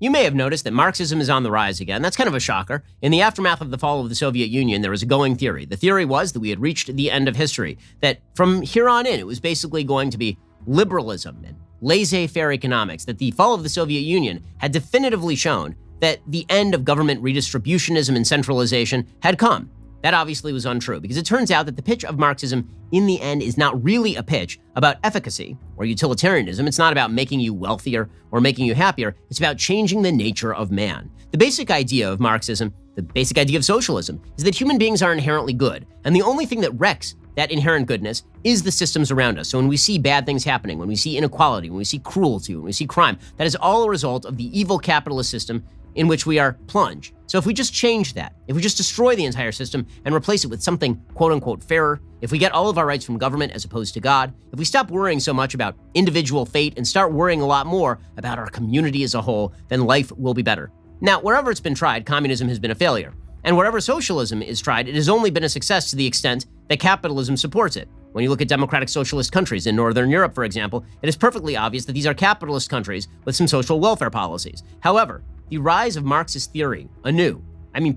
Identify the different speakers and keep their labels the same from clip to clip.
Speaker 1: You may have noticed that Marxism is on the rise again. That's kind of a shocker. In the aftermath of the fall of the Soviet Union, there was a going theory. The theory was that we had reached the end of history, that from here on in, it was basically going to be liberalism and laissez-faire economics, that the fall of the Soviet Union had definitively shown that the end of government redistributionism and centralization had come. That obviously was untrue, because it turns out that the pitch of Marxism in the end is not really a pitch about efficacy or utilitarianism. It's not about making you wealthier or making you happier. It's about changing the nature of man. The basic idea of Marxism, the basic idea of socialism, is that human beings are inherently good, and the only thing that wrecks that inherent goodness is the systems around us. So when we see bad things happening, when we see inequality, when we see cruelty, when we see crime, that is all a result of the evil capitalist system in which we are plunged. So if we just change that, if we just destroy the entire system and replace it with something quote unquote fairer, if we get all of our rights from government as opposed to God, if we stop worrying so much about individual fate and start worrying a lot more about our community as a whole, then life will be better. Now, wherever it's been tried, communism has been a failure. And wherever socialism is tried, it has only been a success to the extent that capitalism supports it. When you look at democratic socialist countries in Northern Europe, for example, it is perfectly obvious that these are capitalist countries with some social welfare policies. However, the rise of Marxist theory,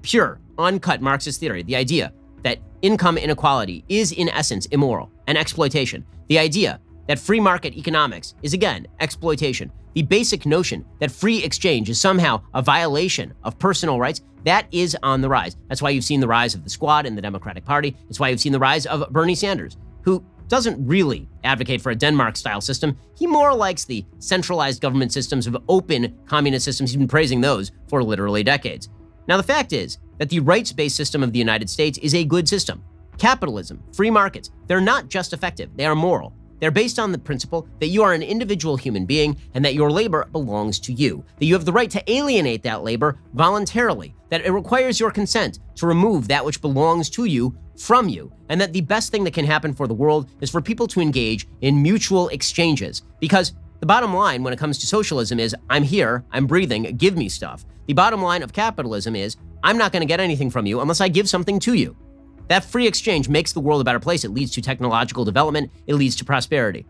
Speaker 1: pure, uncut Marxist theory, the idea that income inequality is in essence immoral and exploitation, the idea that free market economics is again exploitation, the basic notion that free exchange is somehow a violation of personal rights, that is on the rise. That's why you've seen the rise of the Squad in the Democratic Party. It's why you've seen the rise of Bernie Sanders, who doesn't really advocate for a Denmark-style system. He more likes the centralized government systems of open communist systems. He's been praising those for literally decades. Now, the fact is that the rights-based system of the United States is a good system. Capitalism, free markets, they're not just effective, they are moral. They're based on the principle that you are an individual human being and that your labor belongs to you, that you have the right to alienate that labor voluntarily, that it requires your consent to remove that which belongs to you from you, and that the best thing that can happen for the world is for people to engage in mutual exchanges. Because the bottom line when it comes to socialism is, I'm here, I'm breathing, give me stuff. The bottom line of capitalism is, I'm not going to get anything from you unless I give something to you. That free exchange makes the world a better place. It leads to technological development. It leads to prosperity.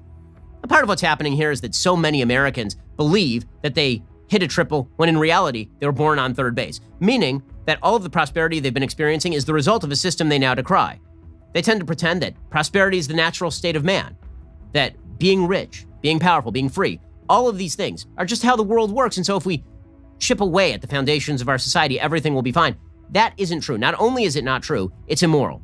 Speaker 1: A part of what's happening here is that so many Americans believe that they hit a triple when in reality they were born on third base, meaning that all of the prosperity they've been experiencing is the result of a system they now decry. They tend to pretend that prosperity is the natural state of man, that being rich, being powerful, being free, all of these things are just how the world works, and so if we chip away at the foundations of our society, everything will be fine. That isn't true. Not only is it not true, it's immoral.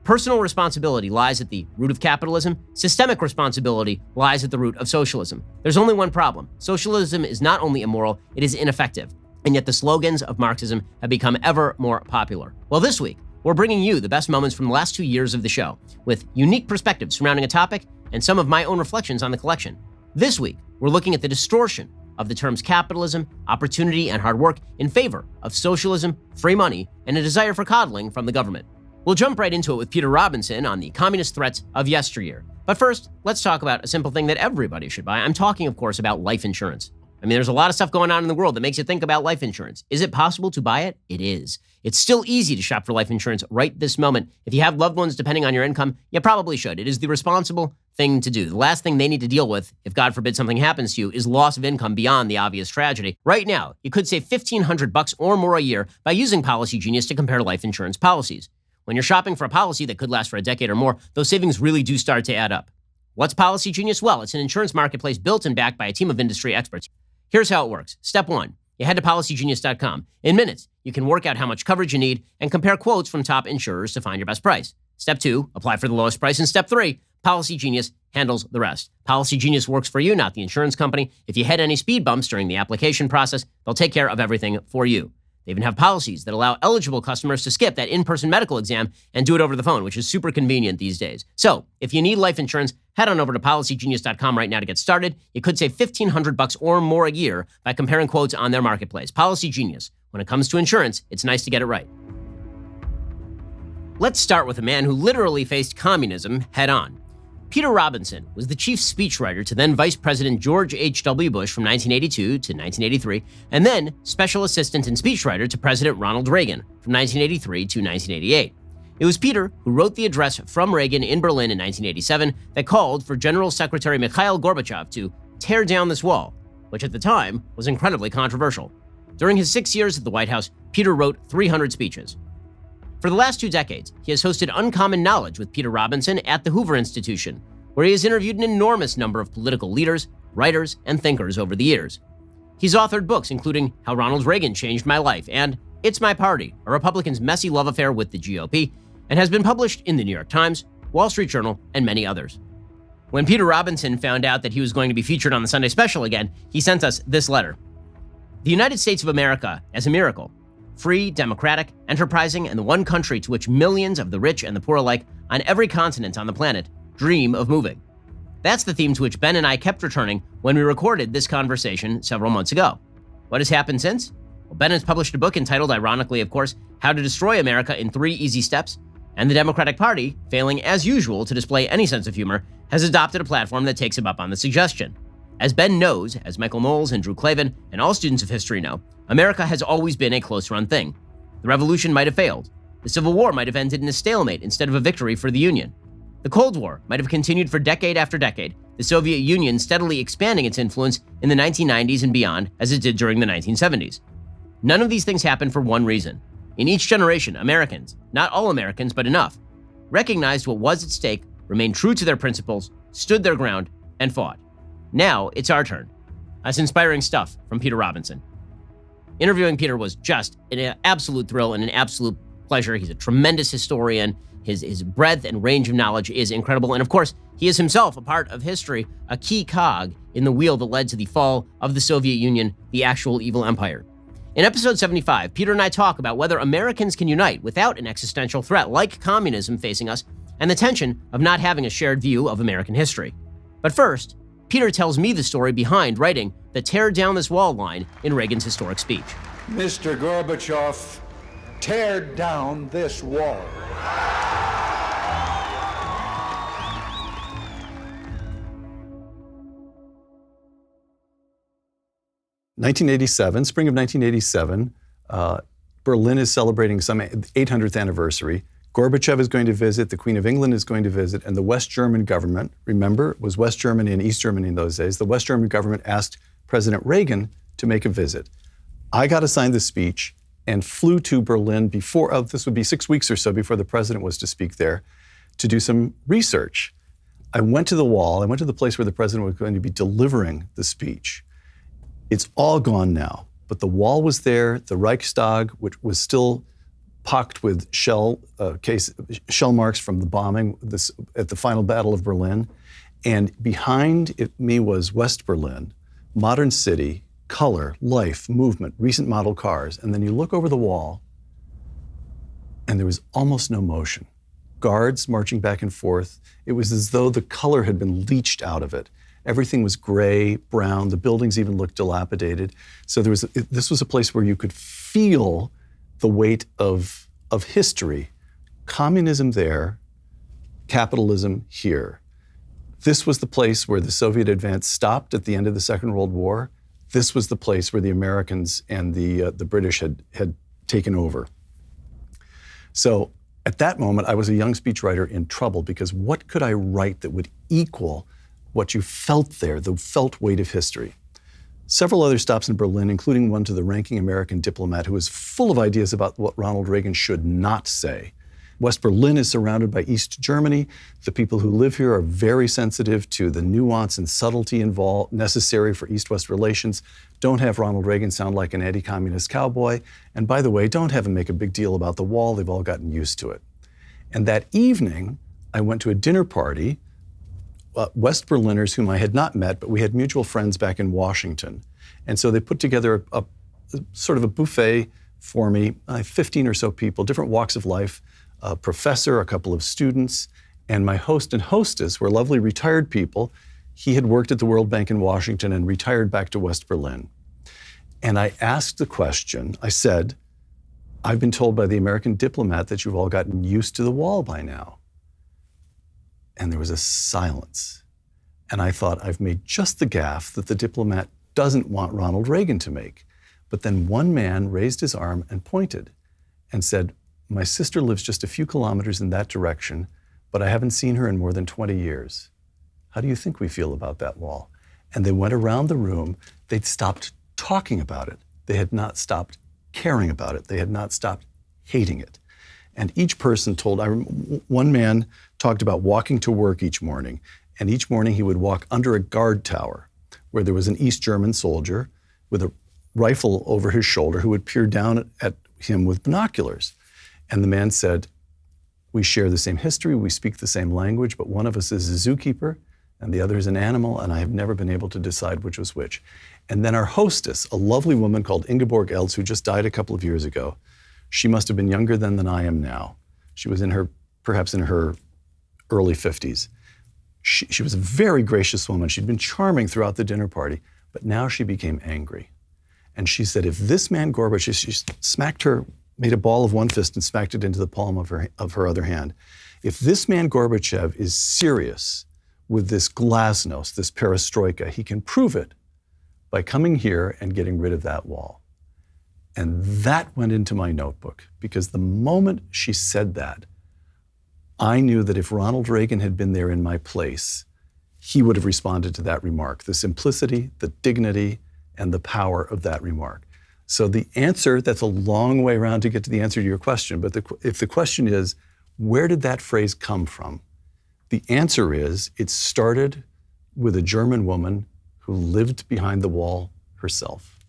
Speaker 1: Personal responsibility lies at the root of capitalism. Systemic responsibility lies at the root of socialism. There's only one problem. Socialism is not only immoral, it is ineffective. And yet the slogans of Marxism have become ever more popular. Well, this week, we're bringing you the best moments from the last 2 years of the show, with unique perspectives surrounding a topic and some of my own reflections on the collection. This week, we're looking at the distortion of the terms capitalism, opportunity, and hard work in favor of socialism, free money, and a desire for coddling from the government. We'll jump right into it with Peter Robinson on the communist threats of yesteryear. But first, let's talk about a simple thing that everybody should buy. I'm talking, of course, about life insurance. There's a lot of stuff going on in the world that makes you think about life insurance. Is it possible to buy it? It is. It's still easy to shop for life insurance right this moment. If you have loved ones depending on your income, you probably should. It is the responsible thing to do. The last thing they need to deal with, if God forbid something happens to you, is loss of income beyond the obvious tragedy. Right now, you could save $1,500 or more a year by using Policy Genius to compare life insurance policies. When you're shopping for a policy that could last for a decade or more, those savings really do start to add up. What's Policy Genius? Well, it's an insurance marketplace built and backed by a team of industry experts. Here's how it works. Step 1, you head to PolicyGenius.com. In minutes, you can work out how much coverage you need and compare quotes from top insurers to find your best price. Step 2, apply for the lowest price. And step 3, Policy Genius handles the rest. Policy Genius works for you, not the insurance company. If you hit any speed bumps during the application process, they'll take care of everything for you. They even have policies that allow eligible customers to skip that in-person medical exam and do it over the phone, which is super convenient these days. So if you need life insurance, head on over to PolicyGenius.com right now to get started. You could save $1,500 or more a year by comparing quotes on their marketplace. Policy Genius. When it comes to insurance, it's nice to get it right. Let's start with a man who literally faced communism head-on. Peter Robinson was the chief speechwriter to then Vice President George H.W. Bush from 1982 to 1983, and then special assistant and speechwriter to President Ronald Reagan from 1983 to 1988. It was Peter who wrote the address from Reagan in Berlin in 1987 that called for General Secretary Mikhail Gorbachev to tear down this wall, which at the time was incredibly controversial. During his 6 years at the White House, Peter wrote 300 speeches. For the last 2 decades, he has hosted Uncommon Knowledge with Peter Robinson at the Hoover Institution, where he has interviewed an enormous number of political leaders, writers, and thinkers over the years. He's authored books including How Ronald Reagan Changed My Life and It's My Party, a Republican's messy love affair with the GOP, and has been published in the New York Times, Wall Street Journal, and many others. When Peter Robinson found out that he was going to be featured on the Sunday Special again, he sent us this letter. The United States of America as a miracle. Free, democratic, enterprising, and the one country to which millions of the rich and the poor alike on every continent on the planet dream of moving. That's the theme to which Ben and I kept returning when we recorded this conversation several months ago. What has happened since? Well, Ben has published a book entitled, ironically of course, How to Destroy America in 3 Easy Steps, and the Democratic Party, failing as usual to display any sense of humor, has adopted a platform that takes him up on the suggestion. As Ben knows, as Michael Knowles and Drew Clavin and all students of history know, America has always been a close-run thing. The Revolution might have failed. The Civil War might have ended in a stalemate instead of a victory for the Union. The Cold War might have continued for decade after decade, the Soviet Union steadily expanding its influence in the 1990s and beyond as it did during the 1970s. None of these things happened for one reason. In each generation, Americans, not all Americans, but enough, recognized what was at stake, remained true to their principles, stood their ground, and fought. Now it's our turn. That's inspiring stuff from Peter Robinson. Interviewing Peter was just an absolute thrill and an absolute pleasure. He's a tremendous historian. His breadth and range of knowledge is incredible. And of course, he is himself a part of history, a key cog in the wheel that led to the fall of the Soviet Union, the actual evil empire. In episode 75, Peter and I talk about whether Americans can unite without an existential threat like communism facing us and the tension of not having a shared view of American history. But first, Peter tells me the story behind writing the Tear Down This Wall line in Reagan's historic speech.
Speaker 2: Mr. Gorbachev, tear down this wall.
Speaker 3: 1987, spring of 1987, Berlin is celebrating some 800th anniversary. Gorbachev is going to visit, the Queen of England is going to visit, and the West German government, remember, it was West Germany and East Germany in those days, the West German government asked President Reagan to make a visit. I got assigned the speech and flew to Berlin before, this would be 6 weeks or so before the president was to speak there, to do some research. I went to the wall, I went to the place where the president was going to be delivering the speech. It's all gone now, but the wall was there, the Reichstag, which was still pocked with shell marks from the bombing at the final Battle of Berlin. And behind me was West Berlin, modern city, color, life, movement, recent model cars. And then you look over the wall, and there was almost no motion. Guards marching back and forth. It was as though the color had been leached out of it. Everything was gray, brown. The buildings even looked dilapidated. So this was a place where you could feel the weight of history. Communism there, capitalism here. This was the place where the Soviet advance stopped at the end of the Second World War. This was the place where the Americans and the British had taken over. So at that moment, I was a young speechwriter in trouble because what could I write that would equal what you felt there, the felt weight of history? Several other stops in Berlin, including one to the ranking American diplomat who was full of ideas about what Ronald Reagan should not say. West Berlin is surrounded by East Germany. The people who live here are very sensitive to the nuance and subtlety necessary for East-West relations. Don't have Ronald Reagan sound like an anti-communist cowboy. And by the way, don't have him make a big deal about the wall. They've all gotten used to it. And that evening, I went to a dinner party, West Berliners whom I had not met, but we had mutual friends back in Washington. And so they put together a sort of a buffet for me, 15 or so people, different walks of life, a professor, a couple of students, and my host and hostess were lovely retired people. He had worked at the World Bank in Washington and retired back to West Berlin. And I asked the question, I said, I've been told by the American diplomat that you've all gotten used to the wall by now. And there was a silence. And I thought, I've made just the gaffe that the diplomat doesn't want Ronald Reagan to make. But then one man raised his arm and pointed and said, my sister lives just a few kilometers in that direction, but I haven't seen her in more than 20 years. How do you think we feel about that wall? And they went around the room. They'd stopped talking about it. They had not stopped caring about it. They had not stopped hating it. And each person told, one man talked about walking to work each morning, and each morning he would walk under a guard tower where there was an East German soldier with a rifle over his shoulder who would peer down at him with binoculars. And the man said, we share the same history, we speak the same language, but one of us is a zookeeper and the other is an animal, and I have never been able to decide which was which. And then our hostess, a lovely woman called Ingeborg Eltz, who just died a couple of years ago, she must have been younger than I am now. She was perhaps in her early 50s. She was a very gracious woman. She'd been charming throughout the dinner party, but now she became angry. And she said, if this man Gorbachev, she smacked her, made a ball of one fist and smacked it into the palm of her other hand. If this man Gorbachev is serious with this glasnost, this perestroika, he can prove it by coming here and getting rid of that wall. And that went into my notebook, because the moment she said that, I knew that if Ronald Reagan had been there in my place, he would have responded to that remark, the simplicity, the dignity, and the power of that remark. So the answer, that's a long way around to get to the answer to your question, but if the question is, where did that phrase come from? The answer is, it started with a German woman who lived behind the wall herself.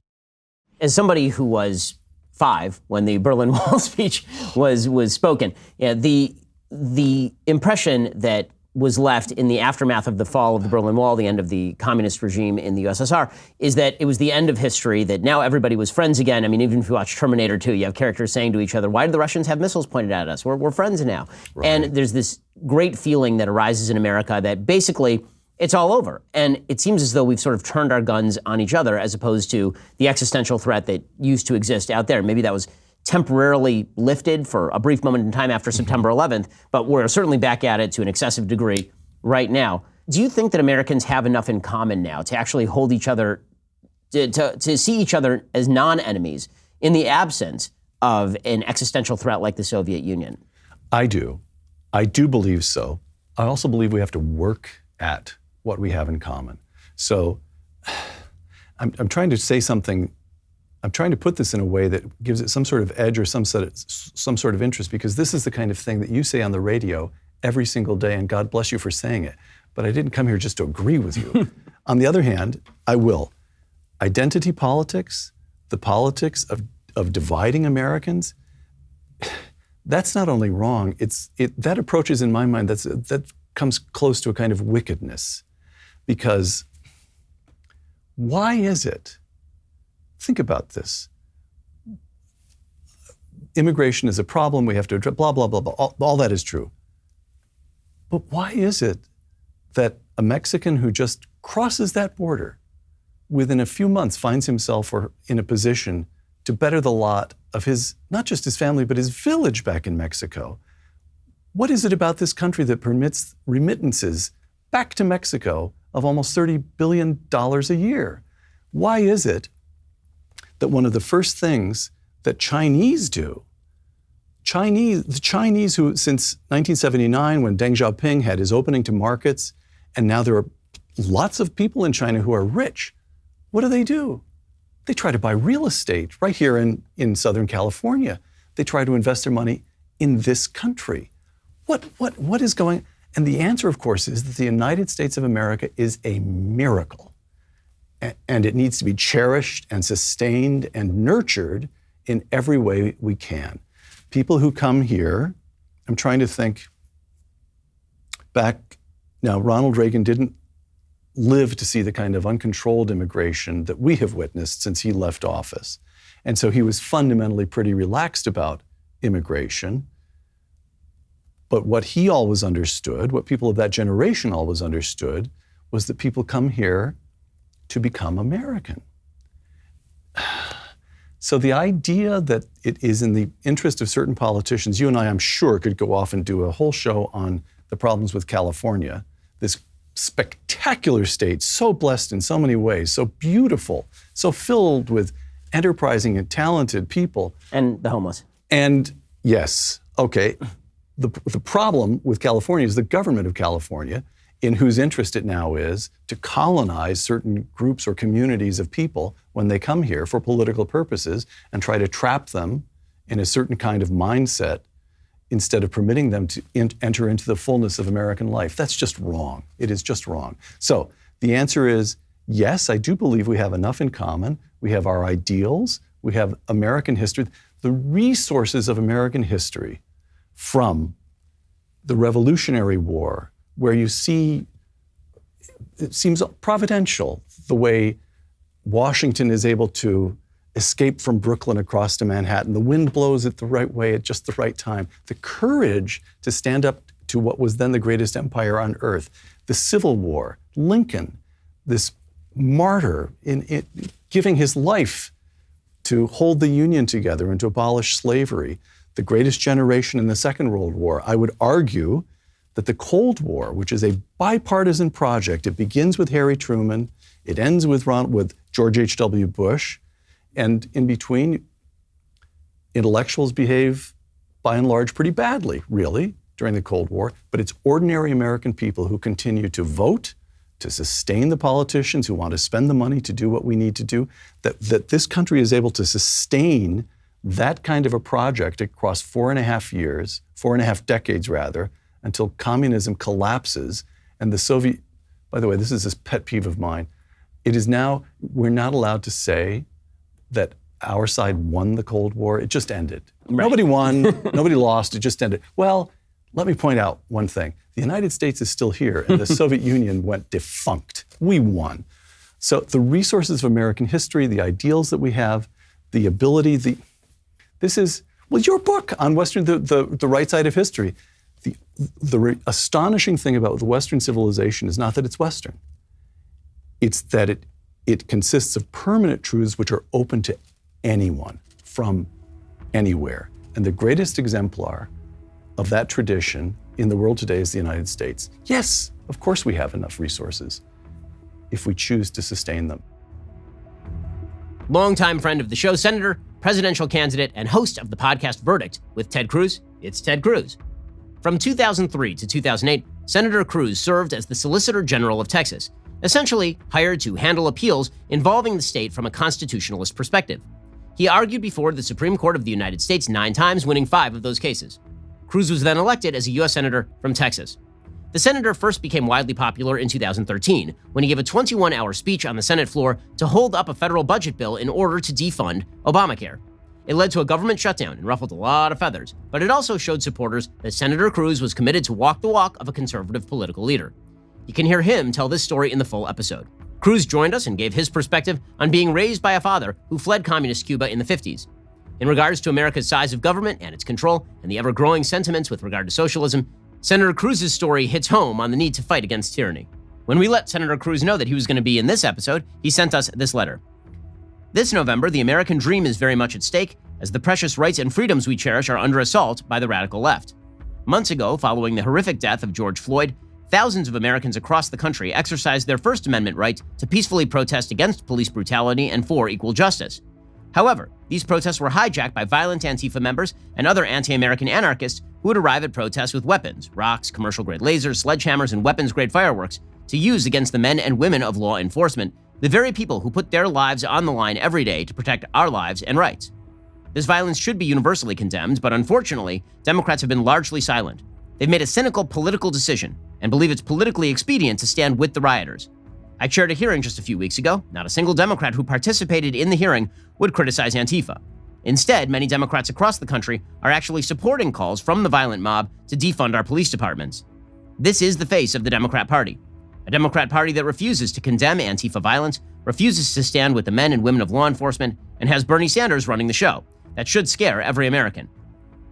Speaker 1: As somebody who was 5 when the Berlin Wall speech was spoken, the impression that was left in the aftermath of the fall of the Berlin Wall, the end of the communist regime in the USSR, is that it was the end of history, that now everybody was friends again. I mean, even if you watch Terminator 2, you have characters saying to each other, why do the Russians have missiles pointed at us? We're friends now. Right. And there's this great feeling that arises in America that basically it's all over. And it seems as though we've sort of turned our guns on each other as opposed to the existential threat that used to exist out there. Maybe that was temporarily lifted for a brief moment in time after September 11th, but we're certainly back at it to an excessive degree right now. Do you think that Americans have enough in common now to actually hold each other, to see each other as non-enemies in the absence of an existential threat like the Soviet Union?
Speaker 3: I do. I do believe so. I also believe we have to work at what we have in common. So I'm trying to say something. I'm trying to put this in a way that gives it some sort of edge or some sort of interest, because this is the kind of thing that you say on the radio every single day, and God bless you for saying it. But I didn't come here just to agree with you. On the other hand, I will. Identity politics, the politics of dividing Americans, that's not only wrong, that approach is, in my mind, that comes close to a kind of wickedness. Because why is it? Think about this. Immigration is a problem, we have to address, blah, blah, blah, blah. All that is true. But why is it that a Mexican who just crosses that border within a few months finds himself in a position to better the lot of his, not just his family, but his village back in Mexico? What is it about this country that permits remittances back to Mexico of almost $30 billion a year? Why is it that one of the first things that Chinese do, the Chinese who, since 1979, when Deng Xiaoping had his opening to markets, and now there are lots of people in China who are rich, what do? They try to buy real estate right here in Southern California. They try to invest their money in this country. What is going? And the answer, of course, is that the United States of America is a miracle. And it needs to be cherished and sustained and nurtured in every way we can. People who come here, I'm trying to think back. Now, Ronald Reagan didn't live to see the kind of uncontrolled immigration that we have witnessed since he left office. And so he was fundamentally pretty relaxed about immigration. But what he always understood, what people of that generation always understood, was that people come here to become American. So the idea that it is in the interest of certain politicians, you and I, I'm sure, could go off and do a whole show on the problems with California, this spectacular state, so blessed in so many ways, so beautiful, so filled with enterprising and talented people.
Speaker 1: And the homeless.
Speaker 3: And yes, okay. The problem with California is the government of California in whose interest it now is to colonize certain groups or communities of people when they come here for political purposes and try to trap them in a certain kind of mindset instead of permitting them to enter into the fullness of American life. That's just wrong. It is just wrong. So the answer is yes, I do believe we have enough in common. We have our ideals. We have American history. The resources of American history from the Revolutionary War, where you see, it seems providential, the way Washington is able to escape from Brooklyn across to Manhattan. The wind blows it the right way at just the right time. The courage to stand up to what was then the greatest empire on earth. The Civil War, Lincoln, this martyr in giving his life to hold the Union together and to abolish slavery. The greatest generation in the Second World War. I would argue that the Cold War, which is a bipartisan project, it begins with Harry Truman, it ends with George H.W. Bush, and in between, intellectuals behave by and large pretty badly, really, during the Cold War, but it's ordinary American people who continue to vote, to sustain the politicians who want to spend the money to do what we need to do, that this country is able to sustain that kind of a project across 4.5 decades rather, until communism collapses and the Soviet, by the way, this is a pet peeve of mine, it is now, we're not allowed to say that our side won the Cold War. It just ended. Right. Nobody won, nobody lost, it just ended. Well, let me point out one thing. The United States is still here and the Soviet Union went defunct. We won. So the resources of American history, the ideals that we have, the ability, this is, well, your book on Western, the right side of history. The astonishing thing about the Western civilization is not that it's Western. It's that it consists of permanent truths which are open to anyone from anywhere. And the greatest exemplar of that tradition in the world today is the United States. Yes, of course we have enough resources if we choose to sustain them.
Speaker 1: Longtime friend of the show, Senator, presidential candidate, and host of the podcast Verdict with Ted Cruz, it's Ted Cruz. From 2003 to 2008, Senator Cruz served as the Solicitor General of Texas, essentially hired to handle appeals involving the state from a constitutionalist perspective. He argued before the Supreme Court of the United States 9 times, winning 5 of those cases. Cruz was then elected as a U.S. Senator from Texas. The senator first became widely popular in 2013 when he gave a 21-hour speech on the Senate floor to hold up a federal budget bill in order to defund Obamacare. It led to a government shutdown and ruffled a lot of feathers, but it also showed supporters that Senator Cruz was committed to walk the walk of a conservative political leader. You can hear him tell this story in the full episode. Cruz joined us and gave his perspective on being raised by a father who fled communist Cuba in the 50s. In regards to America's size of government and its control, and the ever-growing sentiments with regard to socialism, Senator Cruz's story hits home on the need to fight against tyranny. When we let Senator Cruz know that he was going to be in this episode, he sent us this letter. This November, the American dream is very much at stake, as the precious rights and freedoms we cherish are under assault by the radical left. Months ago, following the horrific death of George Floyd, thousands of Americans across the country exercised their First Amendment right to peacefully protest against police brutality and for equal justice. However, these protests were hijacked by violent Antifa members and other anti-American anarchists who would arrive at protests with weapons, rocks, commercial-grade lasers, sledgehammers, and weapons-grade fireworks to use against the men and women of law enforcement, the very people who put their lives on the line every day to protect our lives and rights. This violence should be universally condemned, but unfortunately, Democrats have been largely silent. They've made a cynical political decision and believe it's politically expedient to stand with the rioters. I chaired a hearing just a few weeks ago. Not a single Democrat who participated in the hearing would criticize Antifa. Instead, many Democrats across the country are actually supporting calls from the violent mob to defund our police departments. This is the face of the Democrat Party. A Democrat Party that refuses to condemn Antifa violence, refuses to stand with the men and women of law enforcement, and has Bernie Sanders running the show. That should scare every American.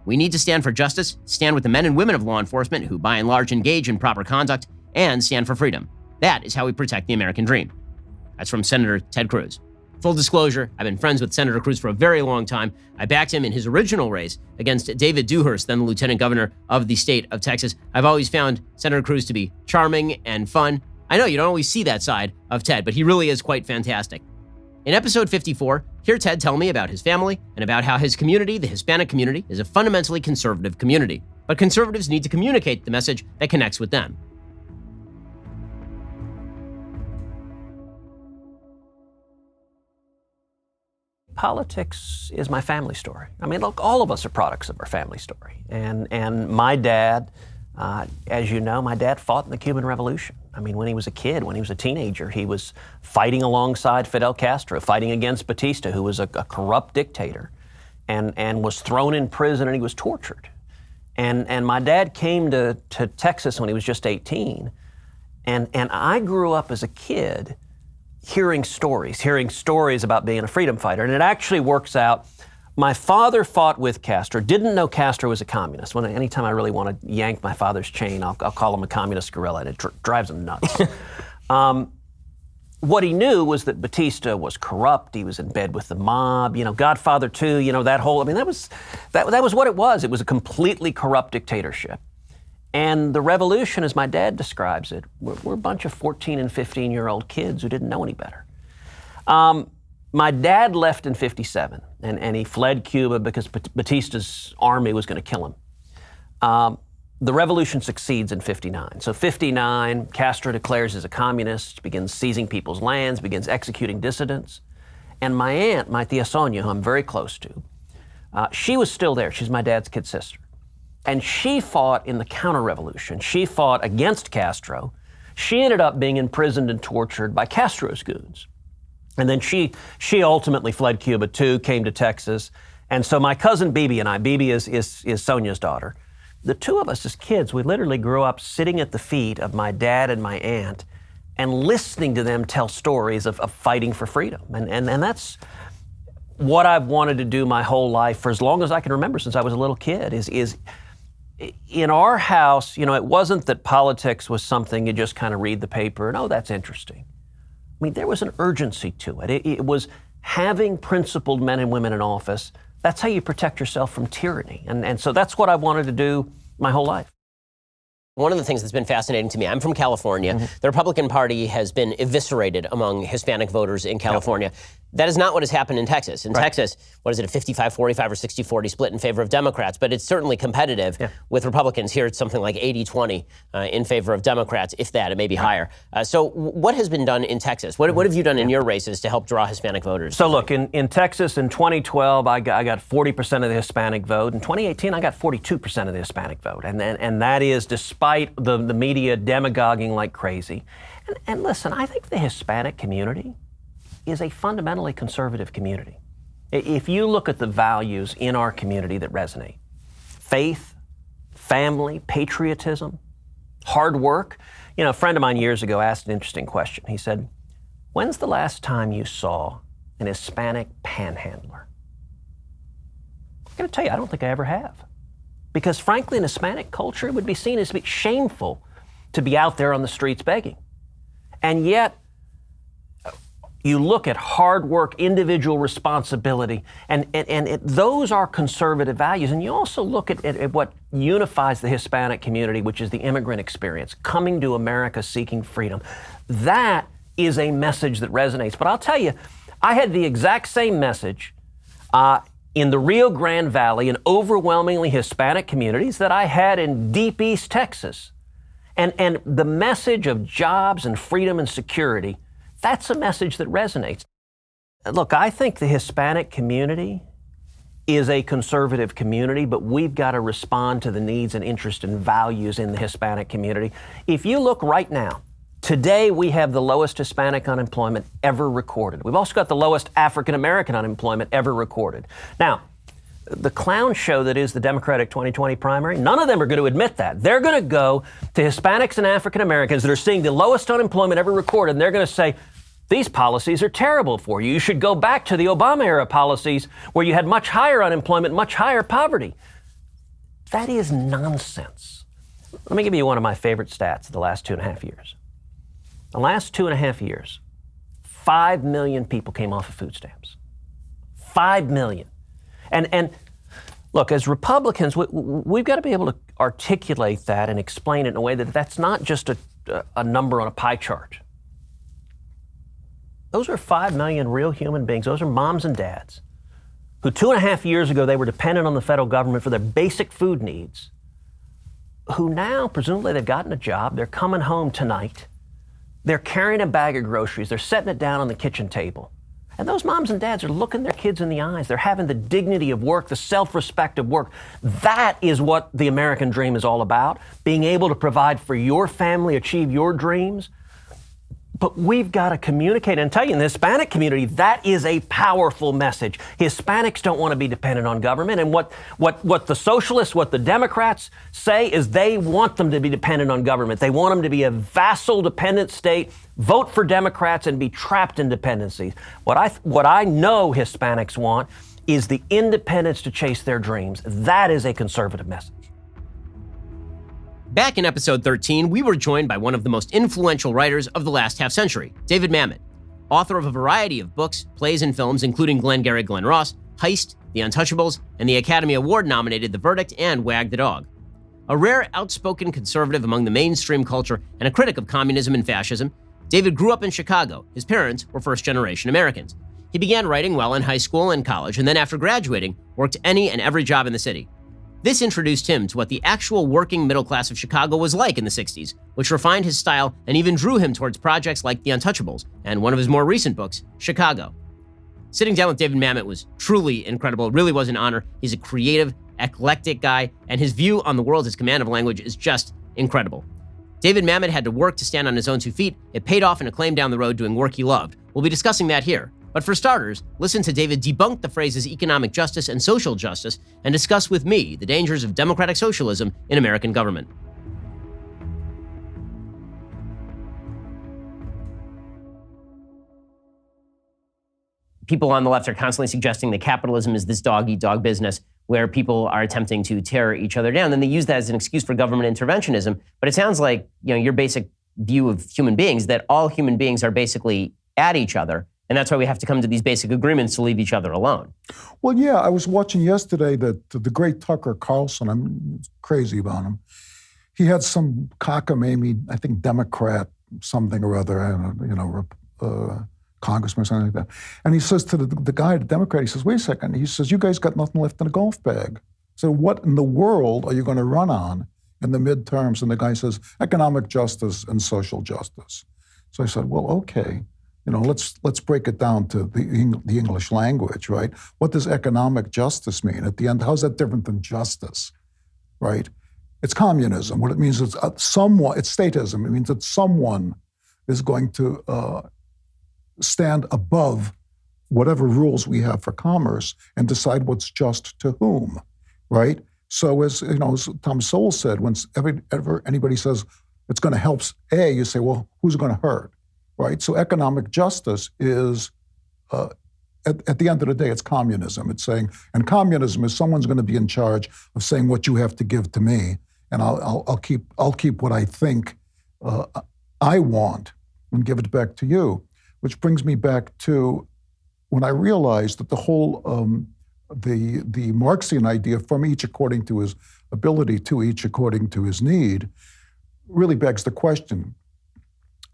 Speaker 1: We need to stand for justice, stand with the men and women of law enforcement who by and large engage in proper conduct, and stand for freedom. That is how we protect the American dream. That's from Senator Ted Cruz. Full disclosure, I've been friends with Senator Cruz for a very long time. I backed him in his original race against David Dewhurst, then the lieutenant governor of the state of Texas. I've always found Senator Cruz to be charming and fun. I know you don't always see that side of Ted, but he really is quite fantastic. In episode 54, hear Ted tell me about his family and about how his community, the Hispanic community, is a fundamentally conservative community. But conservatives need to communicate the message that connects with them.
Speaker 4: politics is my family story. I mean, look, all of us are products of our family story. And my dad, as you know, my dad fought in the Cuban Revolution. I mean, when he was a kid, when he was a teenager, he was fighting alongside Fidel Castro, fighting against Batista, who was a corrupt dictator, and was thrown in prison and he was tortured. And my dad came to Texas when he was just 18. And I grew up as a kid hearing stories about being a freedom fighter. And it actually works out. My father fought with Castro, didn't know Castro was a communist. Anytime I really want to yank my father's chain, I'll call him a communist guerrilla, and it drives him nuts. What he knew was that Batista was corrupt. He was in bed with the mob. Godfather 2. That whole. I mean, that was what it was. It was a completely corrupt dictatorship. And the revolution, as my dad describes it, we're a bunch of 14 and 15-year-old kids who didn't know any better. My dad left in 57, and he fled Cuba because Batista's army was going to kill him. The revolution succeeds in 59. So 59, Castro declares as a communist, begins seizing people's lands, begins executing dissidents. And my aunt, my tia Sonia, who I'm very close to, she was still there. She's my dad's kid sister. And she fought in the counter-revolution. She fought against Castro. She ended up being imprisoned and tortured by Castro's goons. And then she ultimately fled Cuba too, came to Texas. And so my cousin Bibi and I, Bibi is Sonia's daughter, the two of us as kids, we literally grew up sitting at the feet of my dad and my aunt and listening to them tell stories of fighting for freedom. And that's what I've wanted to do my whole life for as long as I can remember, since I was a little kid, is in our house, it wasn't that politics was something you just kind of read the paper and, oh, that's interesting. I mean, there was an urgency to it. It was having principled men and women in office. That's how you protect yourself from tyranny. And so that's what I wanted to do my whole life.
Speaker 1: One of the things that's been fascinating to me, I'm from California. Mm-hmm. The Republican Party has been eviscerated among Hispanic voters in California. Yep. That is not what has happened in Texas. In Texas, what is it, a 55-45 or 60-40 split in favor of Democrats, but it's certainly competitive with Republicans. Here it's something like 80-20 in favor of Democrats, if that, it may be higher. So what has been done in Texas? What have you done in your races to help draw Hispanic voters?
Speaker 4: So look, in Texas in 2012, I got 40% of the Hispanic vote. In 2018, I got 42% of the Hispanic vote. And that is despite the media demagoguing like crazy. And listen, I think the Hispanic community is a fundamentally conservative community. If you look at the values in our community that resonate, faith, family, patriotism, hard work. A friend of mine years ago asked an interesting question. He said, when's the last time you saw an Hispanic panhandler? I'm going to tell you, I don't think I ever have. Because frankly, in Hispanic culture, it would be seen as shameful to be out there on the streets begging. And yet, you look at hard work, individual responsibility, and those are conservative values. And you also look at what unifies the Hispanic community, which is the immigrant experience, coming to America seeking freedom. That is a message that resonates. But I'll tell you, I had the exact same message in the Rio Grande Valley, in overwhelmingly Hispanic communities, that I had in deep East Texas. And the message of jobs and freedom and security, that's a message that resonates. Look, I think the Hispanic community is a conservative community, but we've got to respond to the needs and interests and values in the Hispanic community. If you look right now, today we have the lowest Hispanic unemployment ever recorded. We've also got the lowest African American unemployment ever recorded. Now, the clown show that is the Democratic 2020 primary, none of them are going to admit that. They're going to go to Hispanics and African Americans that are seeing the lowest unemployment ever recorded, and they're going to say, these policies are terrible for you. You should go back to the Obama-era policies where you had much higher unemployment, much higher poverty. That is nonsense. Let me give you one of my favorite stats of the last 2.5 years. The last 2.5 years, 5 million people came off of food stamps. 5 million. And look, as Republicans, we've got to be able to articulate that and explain it in a way that that's not just a number on a pie chart. Those are 5 million real human beings. Those are moms and dads who 2.5 years ago, they were dependent on the federal government for their basic food needs, who now, presumably, they've gotten a job. They're coming home tonight. They're carrying a bag of groceries. They're setting it down on the kitchen table. And those moms and dads are looking their kids in the eyes. They're having the dignity of work, the self-respect of work. That is what the American dream is all about, being able to provide for your family, achieve your dreams. But we've got to communicate and tell you, in the Hispanic community, that is a powerful message. Hispanics don't want to be dependent on government. And what the socialists, what the Democrats say is they want them to be dependent on government. They want them to be a vassal dependent state, vote for Democrats and be trapped in dependencies. What I know Hispanics want is the independence to chase their dreams. That is a conservative message.
Speaker 1: Back in episode 13, we were joined by one of the most influential writers of the last half century, David Mamet, author of a variety of books, plays, and films, including Glengarry Glen Ross, Heist, The Untouchables, and the Academy Award-nominated The Verdict and Wag the Dog. A rare, outspoken conservative among the mainstream culture and a critic of communism and fascism, David grew up in Chicago. His parents were first-generation Americans. He began writing while in high school and college, and then after graduating, worked any and every job in the city. This introduced him to what the actual working middle class of Chicago was like in the 60s, which refined his style and even drew him towards projects like The Untouchables and one of his more recent books, Chicago. Sitting down with David Mamet was truly incredible. It really was an honor. He's a creative, eclectic guy, and his view on the world, his command of language is just incredible. David Mamet had to work to stand on his own 2 feet. It paid off in acclaim down the road doing work he loved. We'll be discussing that here. But for starters, listen to David debunk the phrases economic justice and social justice and discuss with me the dangers of democratic socialism in American government. People on the left are constantly suggesting that capitalism is this dog-eat-dog business where people are attempting to tear each other down. Then they use that as an excuse for government interventionism. But it sounds like, your basic view of human beings, that all human beings are basically at each other. And that's why we have to come to these basic agreements to leave each other alone.
Speaker 5: Well, yeah, I was watching yesterday that the great Tucker Carlson, I'm crazy about him. He had some cockamamie, I think Democrat, something or other, congressman or something like that. And he says to the guy, the Democrat, he says, wait a second. He says, you guys got nothing left in a golf bag. So what in the world are you going to run on in the midterms? And the guy says, economic justice and social justice. So I said, well, okay. Let's break it down to the English language, right? What does economic justice mean? At the end, how's that different than justice, right? It's communism. What it means is it's statism. It means that someone is going to stand above whatever rules we have for commerce and decide what's just to whom, right? So as Tom Sowell said, when anybody says it's going to help A, you say, well, who's it going to hurt? Right, so economic justice is, at the end of the day, it's communism. It's saying, and communism is someone's going to be in charge of saying what you have to give to me, and I'll keep what I think I want and give it back to you. Which brings me back to when I realized that the whole the Marxian idea, from each according to his ability to each according to his need, really begs the question.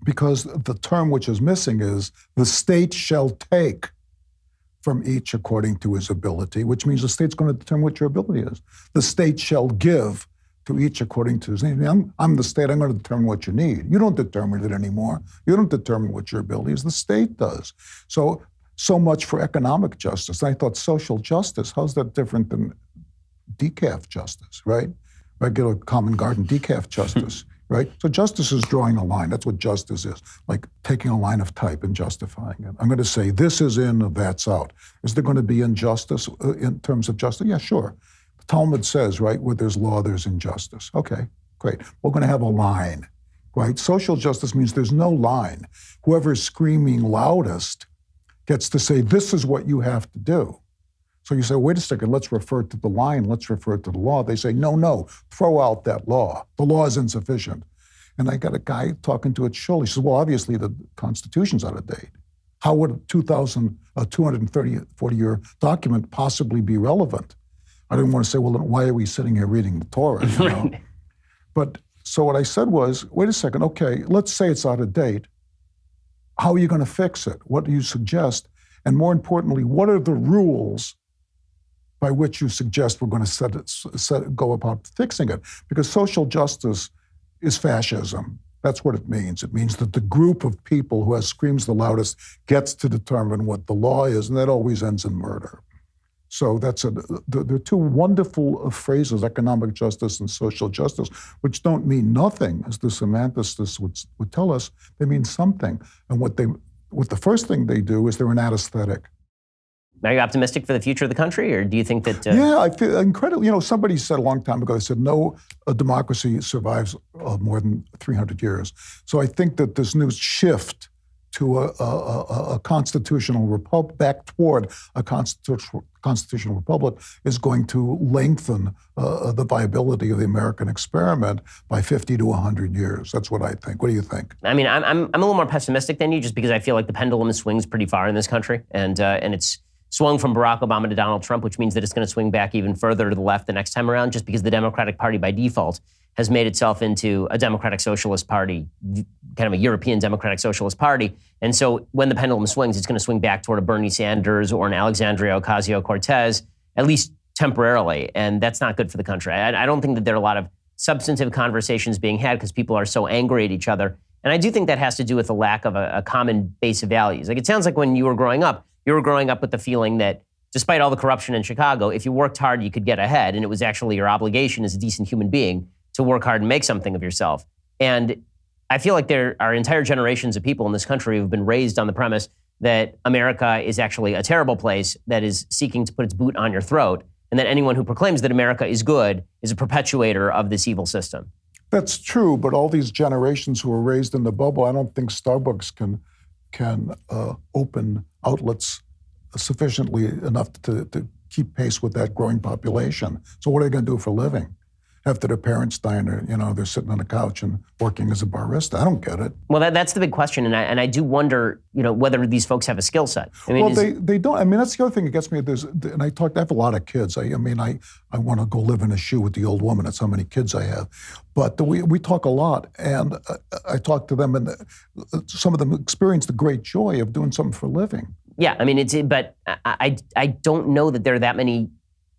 Speaker 5: Because the term which is missing is the state shall take from each according to his ability, which means the state's going to determine what your ability is. The state shall give to each according to his need. I'm the state, I'm going to determine what you need. You don't determine it anymore. You don't determine what your ability is, the state does. So much for economic justice. And I thought social justice, how's that different than decaf justice, right? Regular common garden decaf justice. Right? So justice is drawing a line. That's what justice is, like taking a line of type and justifying it. I'm going to say this is in, that's out. Is there going to be injustice in terms of justice? Yeah, sure. The Talmud says, right, where there's law, there's injustice. Okay, great. We're going to have a line, right? Social justice means there's no line. Whoever's screaming loudest gets to say, this is what you have to do. So you say, wait a second, let's refer to the line, let's refer to the law. They say, no, throw out that law. The law is insufficient. And I got a guy talking to it Shul. He says, well, obviously the Constitution's out of date. How would a 240-year document possibly be relevant? I didn't want to say, well, then why are we sitting here reading the Torah? But so what I said was, wait a second, okay, let's say it's out of date. How are you going to fix it? What do you suggest? And more importantly, what are the rules by which you suggest we're going to go about fixing it? Because social justice is fascism. That's what it means. It means that the group of people who screams the loudest gets to determine what the law is, and that always ends in murder. So there are two wonderful phrases, economic justice and social justice, which don't mean nothing, as the semanticists would tell us. They mean something. And what the first thing they do is they're an anesthetic.
Speaker 1: Are you optimistic for the future of the country, or do you think that...
Speaker 5: Yeah, I feel incredibly. Somebody said a long time ago, they said, no democracy survives more than 300 years. So I think that this new shift to a constitutional republic, back toward a constitutional republic, is going to lengthen the viability of the American experiment by 50 to 100 years. That's what I think. What do you think?
Speaker 1: I mean, I'm a little more pessimistic than you, just because I feel like the pendulum swings pretty far in this country, and it's swung from Barack Obama to Donald Trump, which means that it's going to swing back even further to the left the next time around, just because the Democratic Party by default has made itself into a democratic socialist party, kind of a European democratic socialist party. And so when the pendulum swings, it's going to swing back toward a Bernie Sanders or an Alexandria Ocasio-Cortez, at least temporarily. And that's not good for the country. I don't think that there are a lot of substantive conversations being had because people are so angry at each other. And I do think that has to do with the lack of a common base of values. Like, it sounds like when you were growing up with the feeling that despite all the corruption in Chicago, if you worked hard, you could get ahead. And it was actually your obligation as a decent human being to work hard and make something of yourself. And I feel like there are entire generations of people in this country who've been raised on the premise that America is actually a terrible place that is seeking to put its boot on your throat, and that anyone who proclaims that America is good is a perpetuator of this evil system.
Speaker 5: That's true, but all these generations who were raised in the bubble, I don't think Starbucks can open outlets sufficiently enough to keep pace with that growing population. So what are they going to do for a living? After their parents die and they're sitting on a couch and working as a barista. I don't get it.
Speaker 1: Well, that's the big question, and I do wonder, whether these folks have a skill set. I mean,
Speaker 5: they don't. I mean, that's the other thing that gets me. And I have a lot of kids. I want to go live in a shoe with the old woman. That's how many kids I have. But we talk a lot, and I talk to them, and some of them experience the great joy of doing something for a living.
Speaker 1: Yeah, I mean, but I don't know that there are that many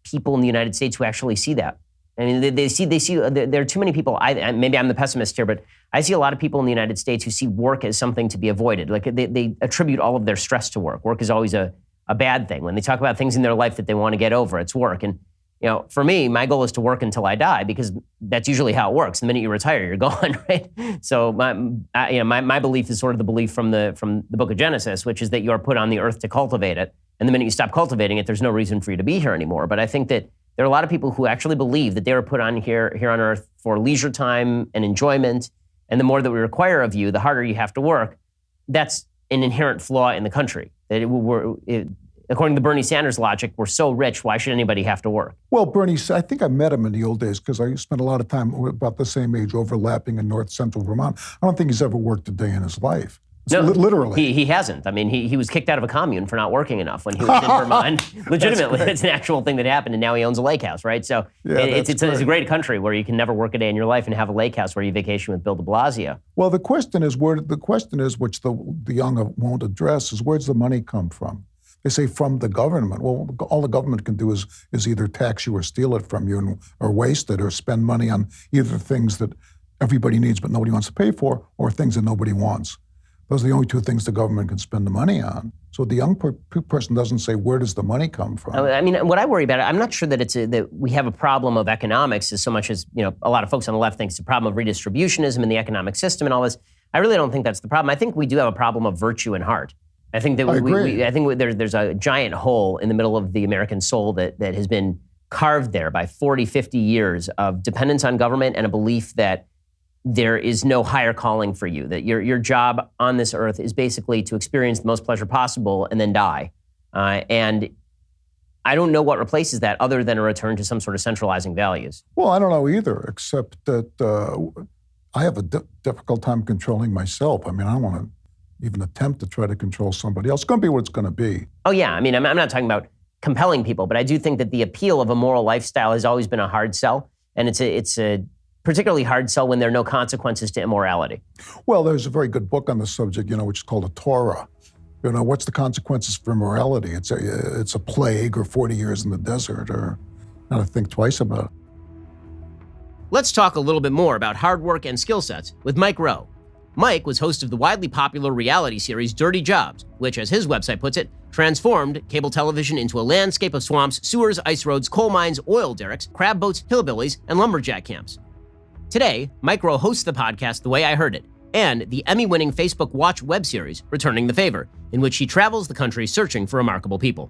Speaker 1: people in the United States who actually see that. I mean, they see. There are too many people. Maybe I'm the pessimist here, but I see a lot of people in the United States who see work as something to be avoided. Like, they attribute all of their stress to work. Work is always a bad thing. When they talk about things in their life that they want to get over, it's work. And for me, my goal is to work until I die, because that's usually how it works. The minute you retire, you're gone, right? So my belief is sort of the belief from the book of Genesis, which is that you are put on the earth to cultivate it. And the minute you stop cultivating it, there's no reason for you to be here anymore. But I think that there are a lot of people who actually believe that they were put on here on earth for leisure time and enjoyment. And the more that we require of you, the harder you have to work. That's an inherent flaw in the country. That according to Bernie Sanders' logic, we're so rich, why should anybody have to work?
Speaker 5: Well, Bernie, I think I met him in the old days because I spent a lot of time about the same age overlapping in north central Vermont. I don't think he's ever worked a day in his life.
Speaker 1: No,
Speaker 5: literally.
Speaker 1: He hasn't. I mean, he was kicked out of a commune for not working enough when he was in Vermont. Legitimately, it's an actual thing that happened, and now he owns a lake house, right? So it's a great country where you can never work a day in your life and have a lake house where you vacation with Bill de Blasio.
Speaker 5: Well, the question is, which the young won't address, is where's the money come from? They say from the government. Well, all the government can do is either tax you or steal it from you or waste it or spend money on either things that everybody needs but nobody wants to pay for, or things that nobody wants. Those are the only two things the government can spend the money on. So the young person doesn't say, where does the money come from?
Speaker 1: I mean, what I worry about, I'm not sure that that we have a problem of economics as so much as, a lot of folks on the left think it's a problem of redistributionism in the economic system and all this. I really don't think that's the problem. I think we do have a problem of virtue and heart. I think that I think there's a giant hole in the middle of the American soul that has been carved there by 40, 50 years of dependence on government and a belief that there is no higher calling for you, that your job on this earth is basically to experience the most pleasure possible and then die. And I don't know what replaces that other than a return to some sort of centralizing values.
Speaker 5: Well, I don't know either, except that I have a difficult time controlling myself. I mean, I don't want to even attempt to try to control somebody else. It's going to be what it's going to be.
Speaker 1: Oh, yeah. I mean, I'm not talking about compelling people, but I do think that the appeal of a moral lifestyle has always been a hard sell. And it's a particularly hard sell when there are no consequences to immorality. Well,
Speaker 5: there's a very good book on the subject, which is called a Torah. What's the consequences for immorality? It's a plague or 40 years in the desert, or not to think twice about it.
Speaker 1: Let's talk a little bit more about hard work and skill sets with Mike Rowe. Mike was host of the widely popular reality series Dirty Jobs, which, as his website puts it, transformed cable television into a landscape of swamps, sewers, ice roads, coal mines, oil derricks, crab boats, hillbillies, and lumberjack camps. Today, Mike Rowe hosts the podcast The Way I Heard It, and the Emmy-winning Facebook Watch web series Returning the Favor, in which he travels the country searching for remarkable people.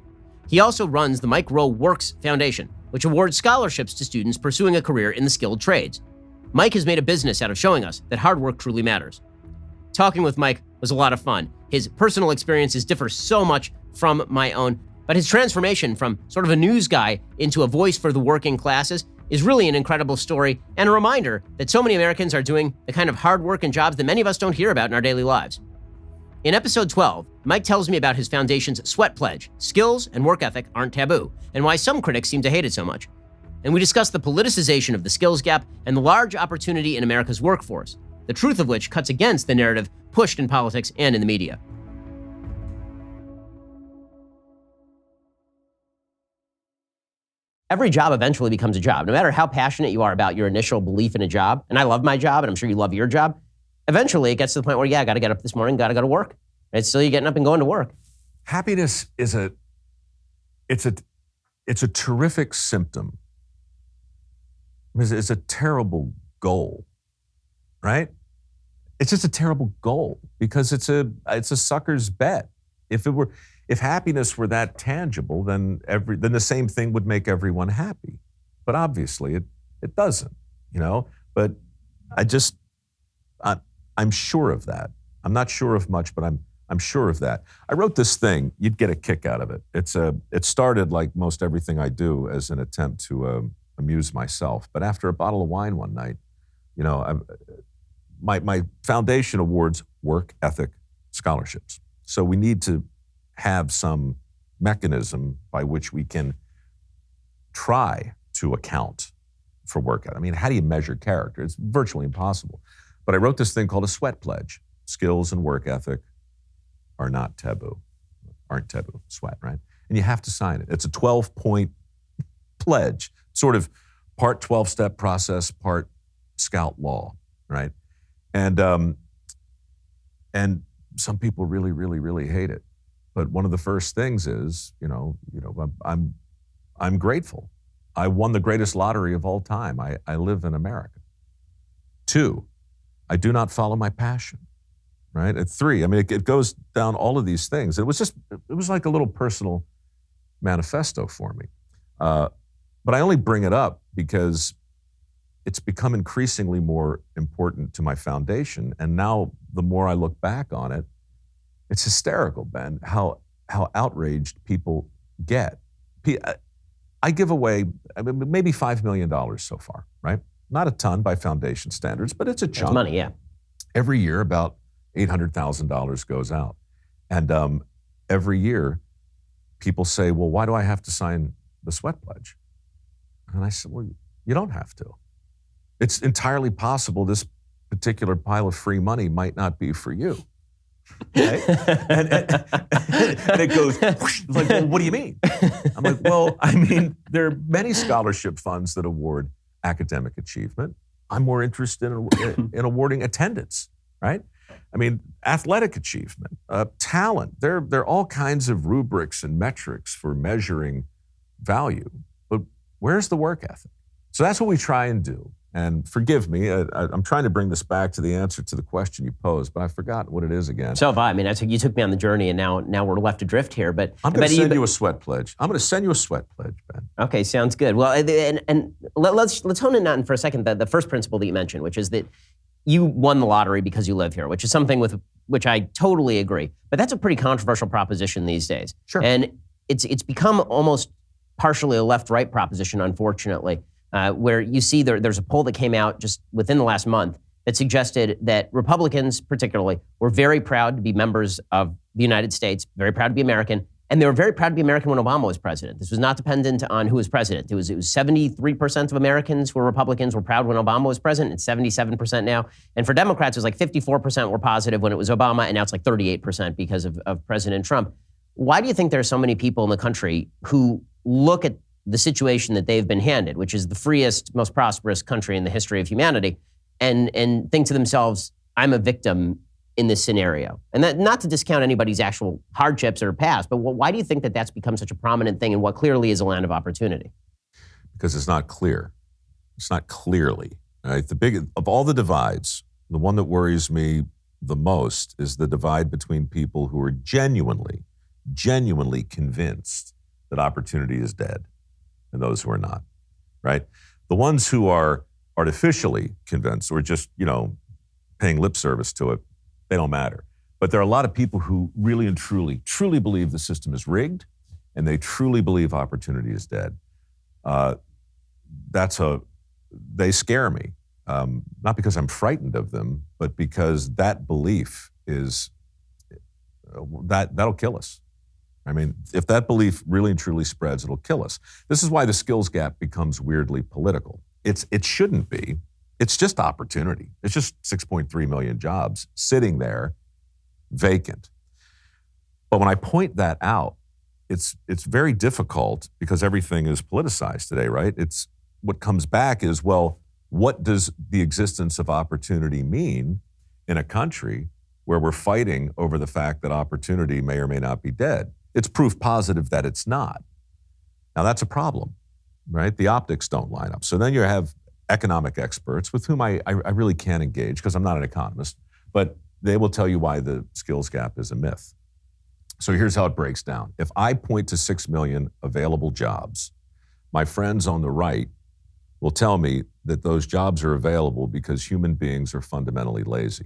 Speaker 1: He also runs the Mike Rowe Works Foundation, which awards scholarships to students pursuing a career in the skilled trades. Mike has made a business out of showing us that hard work truly matters. Talking with Mike was a lot of fun. His personal experiences differ so much from my own, but his transformation from sort of a news guy into a voice for the working classes is really an incredible story and a reminder that so many Americans are doing the kind of hard work and jobs that many of us don't hear about in our daily lives. In episode 12, Mike tells me about his foundation's sweat pledge, skills and work ethic aren't taboo, and why some critics seem to hate it so much. And we discuss the politicization of the skills gap and the large opportunity in America's workforce, the truth of which cuts against the narrative pushed in politics and in the media. Every job eventually becomes a job. No matter how passionate you are about your initial belief in a job, and I love my job, and I'm sure you love your job, eventually it gets to the point where, I got to get up this morning, got to go to work. It's still you getting up and going to work.
Speaker 6: Happiness is a terrific symptom. It's a terrible goal, right? It's just a terrible goal because it's a sucker's bet. If happiness were that tangible, then the same thing would make everyone happy. But obviously it doesn't, But I'm sure of that. I'm not sure of much, but I'm sure of that. I wrote this thing. You'd get a kick out of it. It started like most everything I do as an attempt to amuse myself. But after a bottle of wine one night, my foundation awards work ethic scholarships. So we need to have some mechanism by which we can try to account for work ethic. I mean, how do you measure character? It's virtually impossible. But I wrote this thing called a sweat pledge. Skills and work ethic aren't taboo. Sweat, right? And you have to sign it. It's a 12-point pledge, sort of part 12-step process, part scout law, right? And some people really, really, really hate it. But one of the first things is, I'm grateful. I won the greatest lottery of all time. I live in America. 2, I do not follow my passion, right? At 3, it goes down all of these things. It was like a little personal manifesto for me. But I only bring it up because it's become increasingly more important to my foundation. And now the more I look back on it, it's hysterical, Ben, how outraged people get. I give away maybe $5 million so far, right? Not a ton by foundation standards, but it's a chunk.
Speaker 1: It's money, yeah.
Speaker 6: Every year, about $800,000 goes out. And every year, people say, well, why do I have to sign the sweat pledge? And I said, well, you don't have to. It's entirely possible this particular pile of free money might not be for you. Okay? and it goes, like, well, what do you mean? I'm like, well, there are many scholarship funds that award academic achievement. I'm more interested in awarding attendance, right? Athletic achievement, talent. There are all kinds of rubrics and metrics for measuring value. But where's the work ethic? So that's what we try and do. And forgive me, I'm trying to bring this back to the answer to the question you posed, but I forgot what it is again.
Speaker 1: So have I. You took me on the journey, and now we're left adrift here. But
Speaker 6: I'm going to send you a sweat pledge. I'm going to send you a sweat pledge, Ben.
Speaker 1: Okay, sounds good. Well, and let's hone in on for a second the first principle that you mentioned, which is that you won the lottery because you live here, which is something with which I totally agree. But that's a pretty controversial proposition these days.
Speaker 6: Sure.
Speaker 1: And it's become almost partially a left-right proposition, unfortunately. Where you see there's a poll that came out just within the last month that suggested that Republicans particularly were very proud to be members of the United States, very proud to be American, and they were very proud to be American when Obama was president. This was not dependent on who was president. It was 73% of Americans who were Republicans were proud when Obama was president. It's 77% now. And for Democrats, it was like 54% were positive when it was Obama, and now it's like 38% because of President Trump. Why do you think there are so many people in the country who look at the situation that they've been handed, which is the freest, most prosperous country in the history of humanity, and think to themselves, I'm a victim in this scenario? And that, not to discount anybody's actual hardships or past, but why do you think that that's become such a prominent thing in what clearly is a land of opportunity?
Speaker 6: Because it's not clear. It's not clearly. Right? Of all the divides, the one that worries me the most is the divide between people who are genuinely convinced that opportunity is dead and those who are not, right? The ones who are artificially convinced or just, paying lip service to it, they don't matter. But there are a lot of people who really and truly believe the system is rigged and they truly believe opportunity is dead. They scare me. Not because I'm frightened of them, but because that belief that'll kill us. I mean, if that belief really and truly spreads, it'll kill us. This is why the skills gap becomes weirdly political. It shouldn't be. It's just opportunity. It's just 6.3 million jobs sitting there vacant. But when I point that out, it's very difficult because everything is politicized today, right? It's what comes back is, well, what does the existence of opportunity mean in a country where we're fighting over the fact that opportunity may or may not be dead? It's proof positive that it's not. Now that's a problem, right? The optics don't line up. So then you have economic experts with whom I really can't engage because I'm not an economist, but they will tell you why the skills gap is a myth. So here's how it breaks down. If I point to 6 million available jobs, my friends on the right will tell me that those jobs are available because human beings are fundamentally lazy.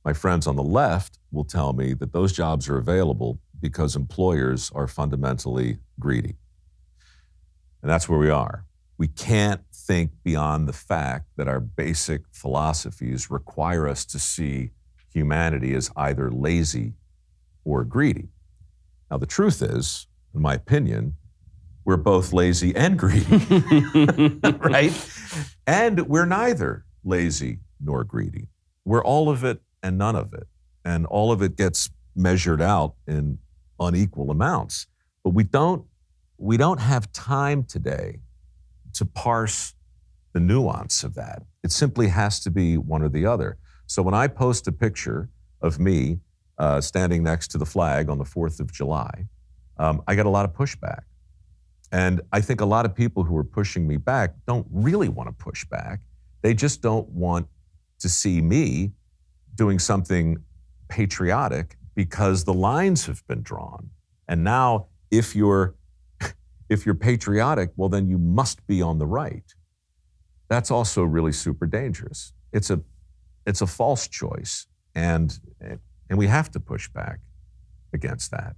Speaker 6: My friends on the left will tell me that those jobs are available because employers are fundamentally greedy. And that's where we are. We can't think beyond the fact that our basic philosophies require us to see humanity as either lazy or greedy. Now, the truth is, in my opinion, we're both lazy and greedy, right? And we're neither lazy nor greedy. We're all of it and none of it. And all of it gets measured out in unequal amounts. But we don't have time today to parse the nuance of that. It simply has to be one or the other. So when I post a picture of me standing next to the flag on the 4th of July, I get a lot of pushback. And I think a lot of people who are pushing me back don't really want to push back. They just don't want to see me doing something patriotic because the lines have been drawn. And now if you're patriotic, well, then you must be on the right. That's also really super dangerous. It's a false choice. And we have to push back against that.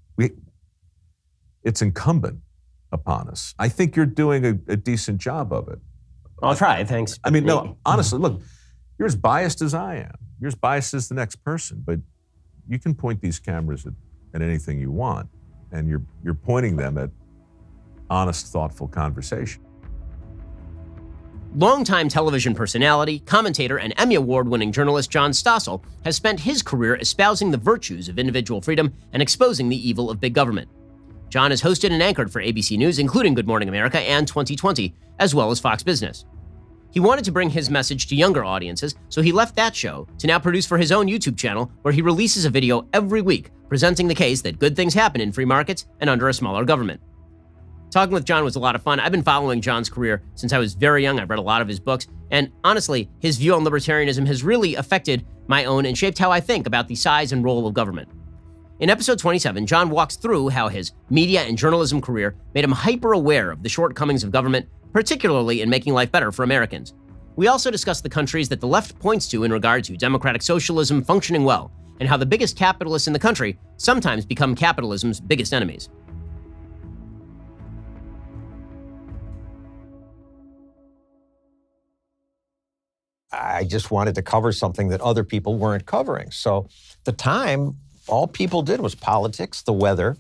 Speaker 6: It's incumbent upon us. I think you're doing a decent job of it.
Speaker 1: I'll try, thanks.
Speaker 6: I mean, no, honestly, look, you're as biased as I am. You're as biased as the next person, but you can point these cameras at anything you want, and you're pointing them at honest, thoughtful conversation.
Speaker 1: Longtime television personality, commentator, and Emmy Award-winning journalist John Stossel has spent his career espousing the virtues of individual freedom and exposing the evil of big government. John has hosted and anchored for ABC News, including Good Morning America and 2020, as well as Fox Business. He wanted to bring his message to younger audiences, so he left that show to now produce for his own YouTube channel, where he releases a video every week presenting the case that good things happen in free markets and under a smaller government. Talking with John was a lot of fun. I've been following John's career since I was very young. I've read a lot of his books, and honestly, his view on libertarianism has really affected my own and shaped how I think about the size and role of government. In episode 27, John walks through how his media and journalism career made him hyper-aware of the shortcomings of government, particularly in making life better for Americans. We also discuss the countries that the left points to in regard to democratic socialism functioning well, and how the biggest capitalists in the country sometimes become capitalism's biggest enemies.
Speaker 7: I just wanted to cover something that other people weren't covering. So at the time, all people did was politics, the weather,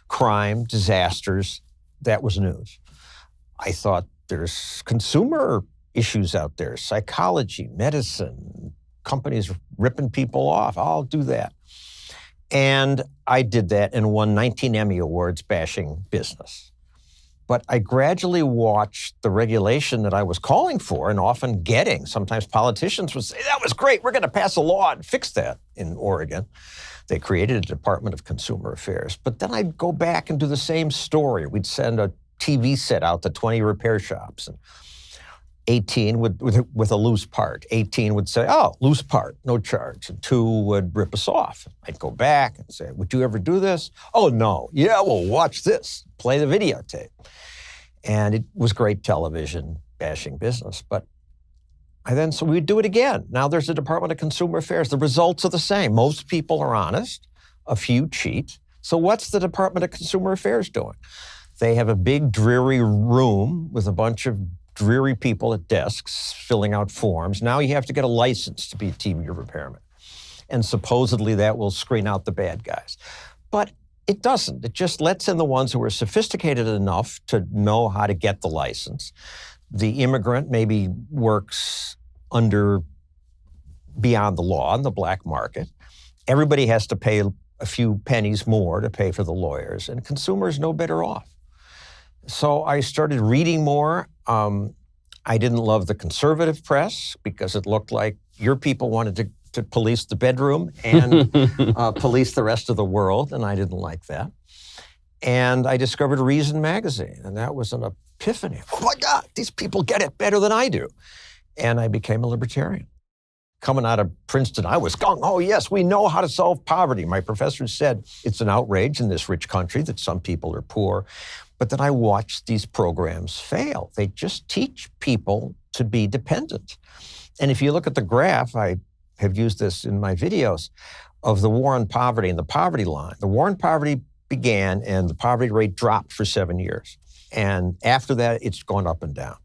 Speaker 7: crime, disasters. That was news. I thought there's consumer issues out there, psychology, medicine, companies ripping people off. I'll do that. And I did that and won 19 Emmy Awards bashing business. But I gradually watched the regulation that I was calling for and often getting. Sometimes politicians would say, that was great, we're going to pass a law and fix that in Oregon. They created a Department of Consumer Affairs. But then I'd go back and do the same story. We'd send a TV set out to 20 repair shops, and 18 with a loose part. 18 would say, oh, loose part, no charge. And 2 would rip us off. I'd go back and say, would you ever do this? Oh, no. Yeah, well, watch this. Play the videotape. And it was great television, bashing business. But so we'd do it again. Now there's a Department of Consumer Affairs. The results are the same. Most people are honest. A few cheat. So what's the Department of Consumer Affairs doing? They have a big, dreary room with a bunch of dreary people at desks filling out forms. Now you have to get a license to be a TV repairman. And supposedly that will screen out the bad guys. But it doesn't. It just lets in the ones who are sophisticated enough to know how to get the license. The immigrant maybe works beyond the law in the black market. Everybody has to pay a few pennies more to pay for the lawyers, and consumers no better off. So I started reading more. I didn't love the conservative press because it looked like your people wanted to police the bedroom and police the rest of the world, and I didn't like that. And I discovered Reason magazine, and that was an epiphany. Oh my God, these people get it better than I do. And I became a libertarian. Coming out of Princeton, I was going, oh yes, we know how to solve poverty. My professors said it's an outrage in this rich country that some people are poor. But then I watched these programs fail. They just teach people to be dependent. And if you look at the graph, I have used this in my videos, of the war on poverty and the poverty line. The war on poverty began and the poverty rate dropped for 7 years. And after that, it's gone up and down.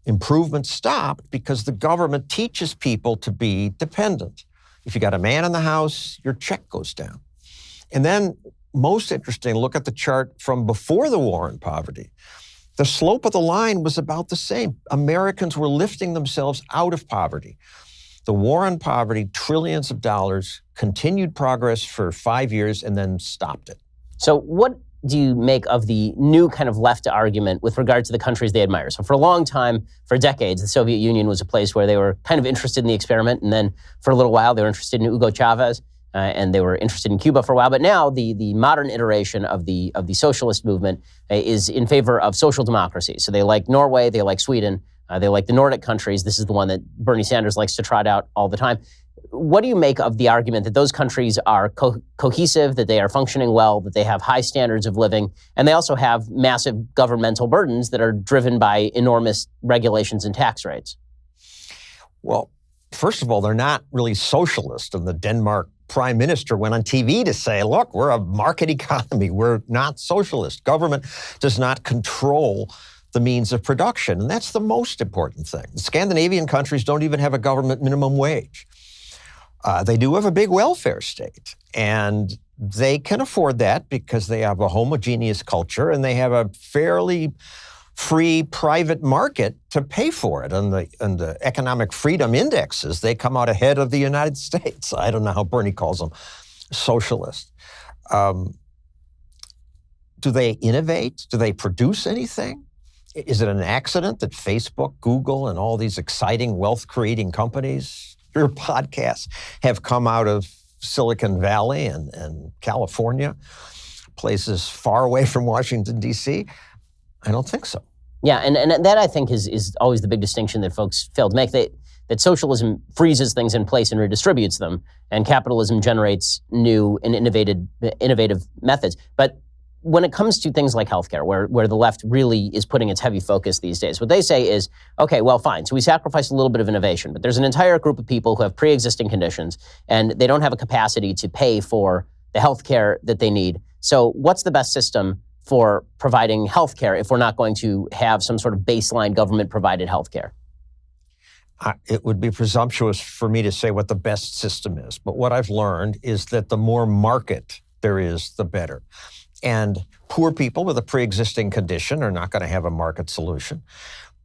Speaker 7: Improvement stopped because the government teaches people to be dependent. If you got a man in the house, your check goes down. And then, most interesting, look at the chart from before the war on poverty. The slope of the line was about the same. Americans were lifting themselves out of poverty. The war on poverty, trillions of dollars, continued progress for 5 years and then stopped it.
Speaker 1: So what do you make of the new kind of left argument with regard to the countries they admire? So for a long time, for decades, the Soviet Union was a place where they were kind of interested in the experiment. And then for a little while, they were interested in Hugo Chavez. And they were interested in Cuba for a while. But now the modern iteration of the socialist movement is in favor of social democracy. So they like Norway, they like Sweden, they like the Nordic countries. This is the one that Bernie Sanders likes to trot out all the time. What do you make of the argument that those countries are cohesive, that they are functioning well, that they have high standards of living, and they also have massive governmental burdens that are driven by enormous regulations and tax rates?
Speaker 7: Well, first of all, they're not really socialist. And the Denmark prime minister went on TV to say, look, we're a market economy. We're not socialist. Government does not control the means of production. And that's the most important thing. The Scandinavian countries don't even have a government minimum wage. They do have a big welfare state. And they can afford that because they have a homogeneous culture and they have a fairly free private market to pay for it. And the economic freedom indexes, they come out ahead of the United States. I don't know how Bernie calls them socialist. Do they innovate? Do they produce anything? Is it an accident that Facebook, Google, and all these exciting wealth-creating companies, your podcasts, have come out of Silicon Valley and California, places far away from Washington, D.C.? I don't think so.
Speaker 1: Yeah, and that I think is always the big distinction that folks fail to make, that socialism freezes things in place and redistributes them, and capitalism generates new and innovative methods. But when it comes to things like healthcare, where the left really is putting its heavy focus these days, what they say is, okay, well, fine, so we sacrifice a little bit of innovation, but there's an entire group of people who have pre-existing conditions, and they don't have a capacity to pay for the healthcare that they need. So what's the best system for providing healthcare if we're not going to have some sort of baseline government-provided healthcare?
Speaker 7: It would be presumptuous for me to say what the best system is, but what I've learned is that the more market there is, the better. And poor people with a pre-existing condition are not going to have a market solution.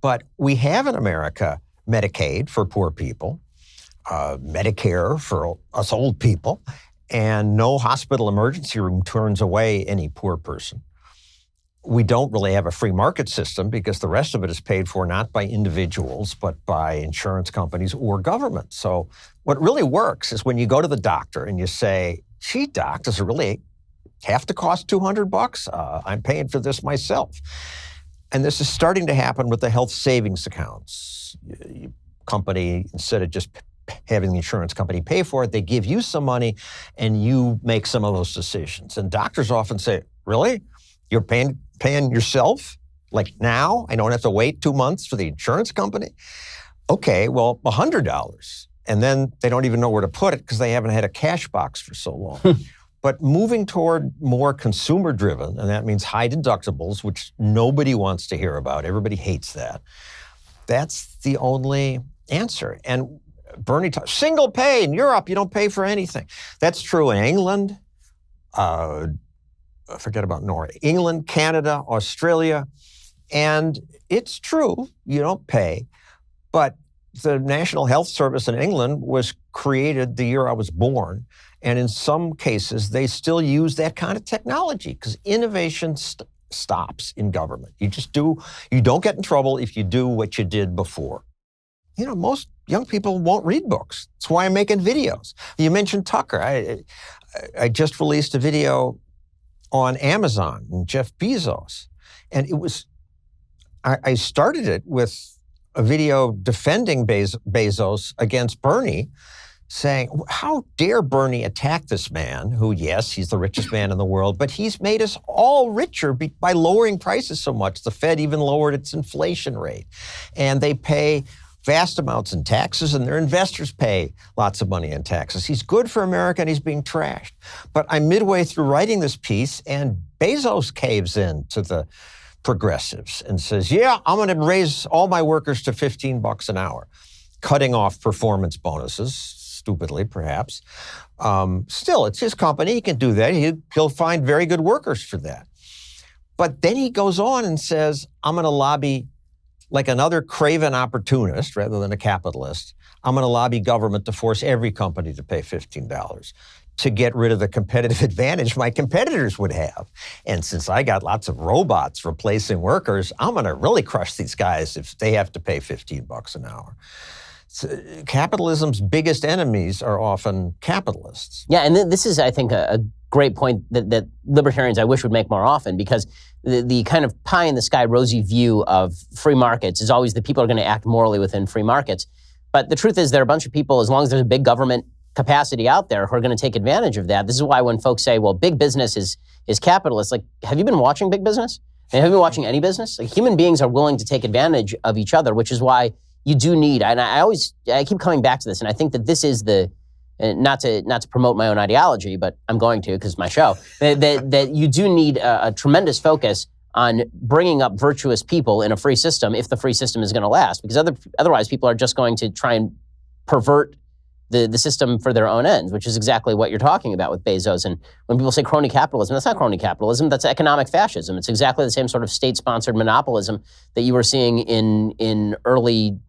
Speaker 7: But we have in America Medicaid for poor people, Medicare for us old people, and no hospital emergency room turns away any poor person. we don't really have a free market system because the rest of it is paid for not by individuals, but by insurance companies or government. So what really works is when you go to the doctor and you say, gee, doc, does it really have to cost $200? I'm paying for this myself. And this is starting to happen with the health savings accounts. Company, instead of just having the insurance company pay for it, they give you some money and you make some of those decisions. And doctors often say, really? You're paying yourself? Like now? I don't have to wait 2 months for the insurance company? Okay, well, $100. And then they don't even know where to put it because they haven't had a cash box for so long. But moving toward more consumer-driven, and that means high deductibles, which nobody wants to hear about. Everybody hates that. That's the only answer. And Bernie talks, single pay in Europe, you don't pay for anything. That's true in England, forget about Norway, England, Canada, Australia. And it's true, you don't pay. But the National Health Service in England was created the year I was born. And in some cases, they still use that kind of technology because innovation stops in government. You don't get in trouble if you do what you did before. You know, most young people won't read books. That's why I'm making videos. You mentioned Tucker. I just released a video on Amazon and Jeff Bezos. And I started it with a video defending Bezos against Bernie, saying, how dare Bernie attack this man who, yes, he's the richest man in the world, but he's made us all richer by lowering prices so much. The Fed even lowered its inflation rate. And they pay vast amounts in taxes, and their investors pay lots of money in taxes. He's good for America, and he's being trashed. But I'm midway through writing this piece, and Bezos caves in to the progressives and says, yeah, I'm going to raise all my workers to $15 an hour, cutting off performance bonuses, stupidly perhaps. Still, it's his company. He can do that. He'll find very good workers for that. But then he goes on and says, I'm going to lobby like another craven opportunist rather than a capitalist. I'm going to lobby government to force every company to pay $15 to get rid of the competitive advantage my competitors would have. And since I got lots of robots replacing workers, I'm going to really crush these guys if they have to pay $15 an hour. So capitalism's biggest enemies are often capitalists.
Speaker 1: Yeah, and this is, I think, a great point that libertarians, I wish, would make more often, because the kind of pie-in-the-sky rosy view of free markets is always that people are going to act morally within free markets. But the truth is there are a bunch of people, as long as there's a big government capacity out there, who are going to take advantage of that. This is why when folks say, well, big business is capitalist, like, have you been watching big business? And have you been watching any business? Like, human beings are willing to take advantage of each other, which is why you do need, and I keep coming back to this, and I think that this is not to promote my own ideology, but I'm going to because it's my show, that you do need a tremendous focus on bringing up virtuous people in a free system if the free system is going to last, because otherwise people are just going to try and pervert the system for their own ends, which is exactly what you're talking about with Bezos. And when people say crony capitalism, that's not crony capitalism, that's economic fascism. It's exactly the same sort of state-sponsored monopolism that you were seeing in early,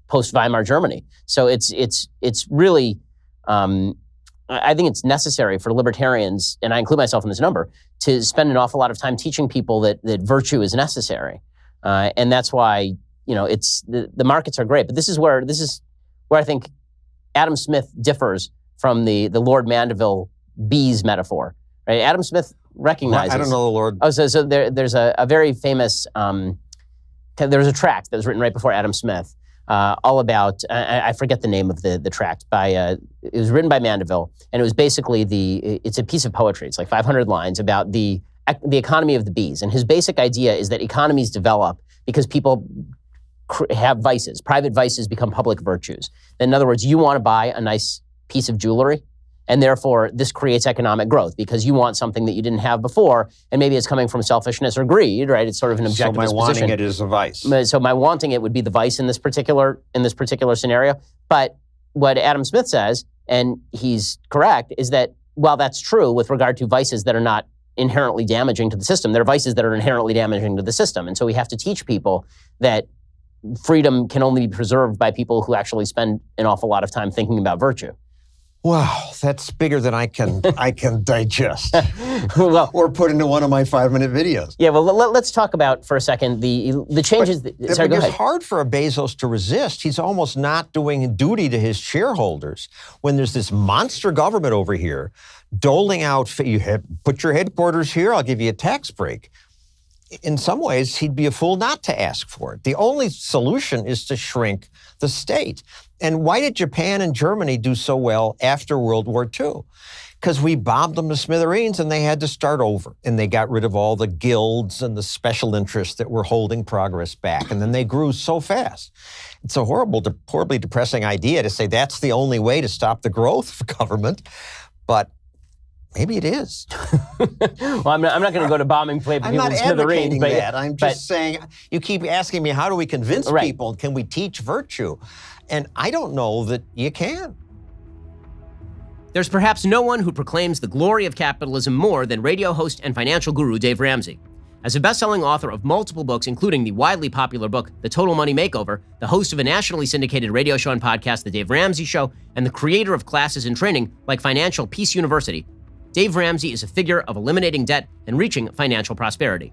Speaker 1: post-Weimar Germany. So it's really, I think it's necessary for libertarians, and I include myself in this number, to spend an awful lot of time teaching people that virtue is necessary. And that's why, it's the markets are great. But this is where I think Adam Smith differs from the Lord Mandeville bees metaphor. Right? Adam Smith recognizes.
Speaker 7: I don't know the Lord.
Speaker 1: Oh, so there's a very famous. There was a tract that was written right before Adam Smith, all about. I forget the name of the tract. It was written by Mandeville, and it was basically it's a piece of poetry. It's like 500 lines about the economy of the bees. And his basic idea is that economies develop because people have vices. Private vices become public virtues. In other words, you want to buy a nice piece of jewelry, and therefore this creates economic growth because you want something that you didn't have before, and maybe it's coming from selfishness or greed, right? It's sort of an objective disposition.
Speaker 7: So my wanting it is a vice.
Speaker 1: So my wanting it would be the vice in this particular scenario. But what Adam Smith says, and he's correct, is that while that's true with regard to vices that are not inherently damaging to the system, there are vices that are inherently damaging to the system. And so we have to teach people that freedom can only be preserved by people who actually spend an awful lot of time thinking about virtue.
Speaker 7: Wow, that's bigger than I can digest
Speaker 1: Well,
Speaker 7: or put into one of my 5-minute videos.
Speaker 1: yeah. Well, let's talk about for a second the changes. Sorry, go
Speaker 7: It's
Speaker 1: ahead.
Speaker 7: hard for a Bezos to resist. He's almost not doing duty to his shareholders when there's this monster government over here doling out. Put your headquarters here. I'll give you a tax break. In some ways, he'd be a fool not to ask for it. The only solution is to shrink the state. And why did Japan and Germany do so well after World War II? Because we bombed them to smithereens and they had to start over. And they got rid of all the guilds and the special interests that were holding progress back. And then they grew so fast. It's a horribly depressing idea to say that's the only way to stop the growth of government. But maybe it is.
Speaker 1: Well, I'm not going to go to bombing people
Speaker 7: I'm not
Speaker 1: in smithereens,
Speaker 7: advocating
Speaker 1: but
Speaker 7: that. I'm just saying, you keep asking me, how do we convince people? Can we teach virtue? And I don't know that you can.
Speaker 1: There's perhaps no one who proclaims the glory of capitalism more than radio host and financial guru Dave Ramsey. As a best-selling author of multiple books, including the widely popular book, The Total Money Makeover, the host of a nationally syndicated radio show and podcast, The Dave Ramsey Show, and the creator of classes and training like Financial Peace University, Dave Ramsey is a figure of eliminating debt and reaching financial prosperity.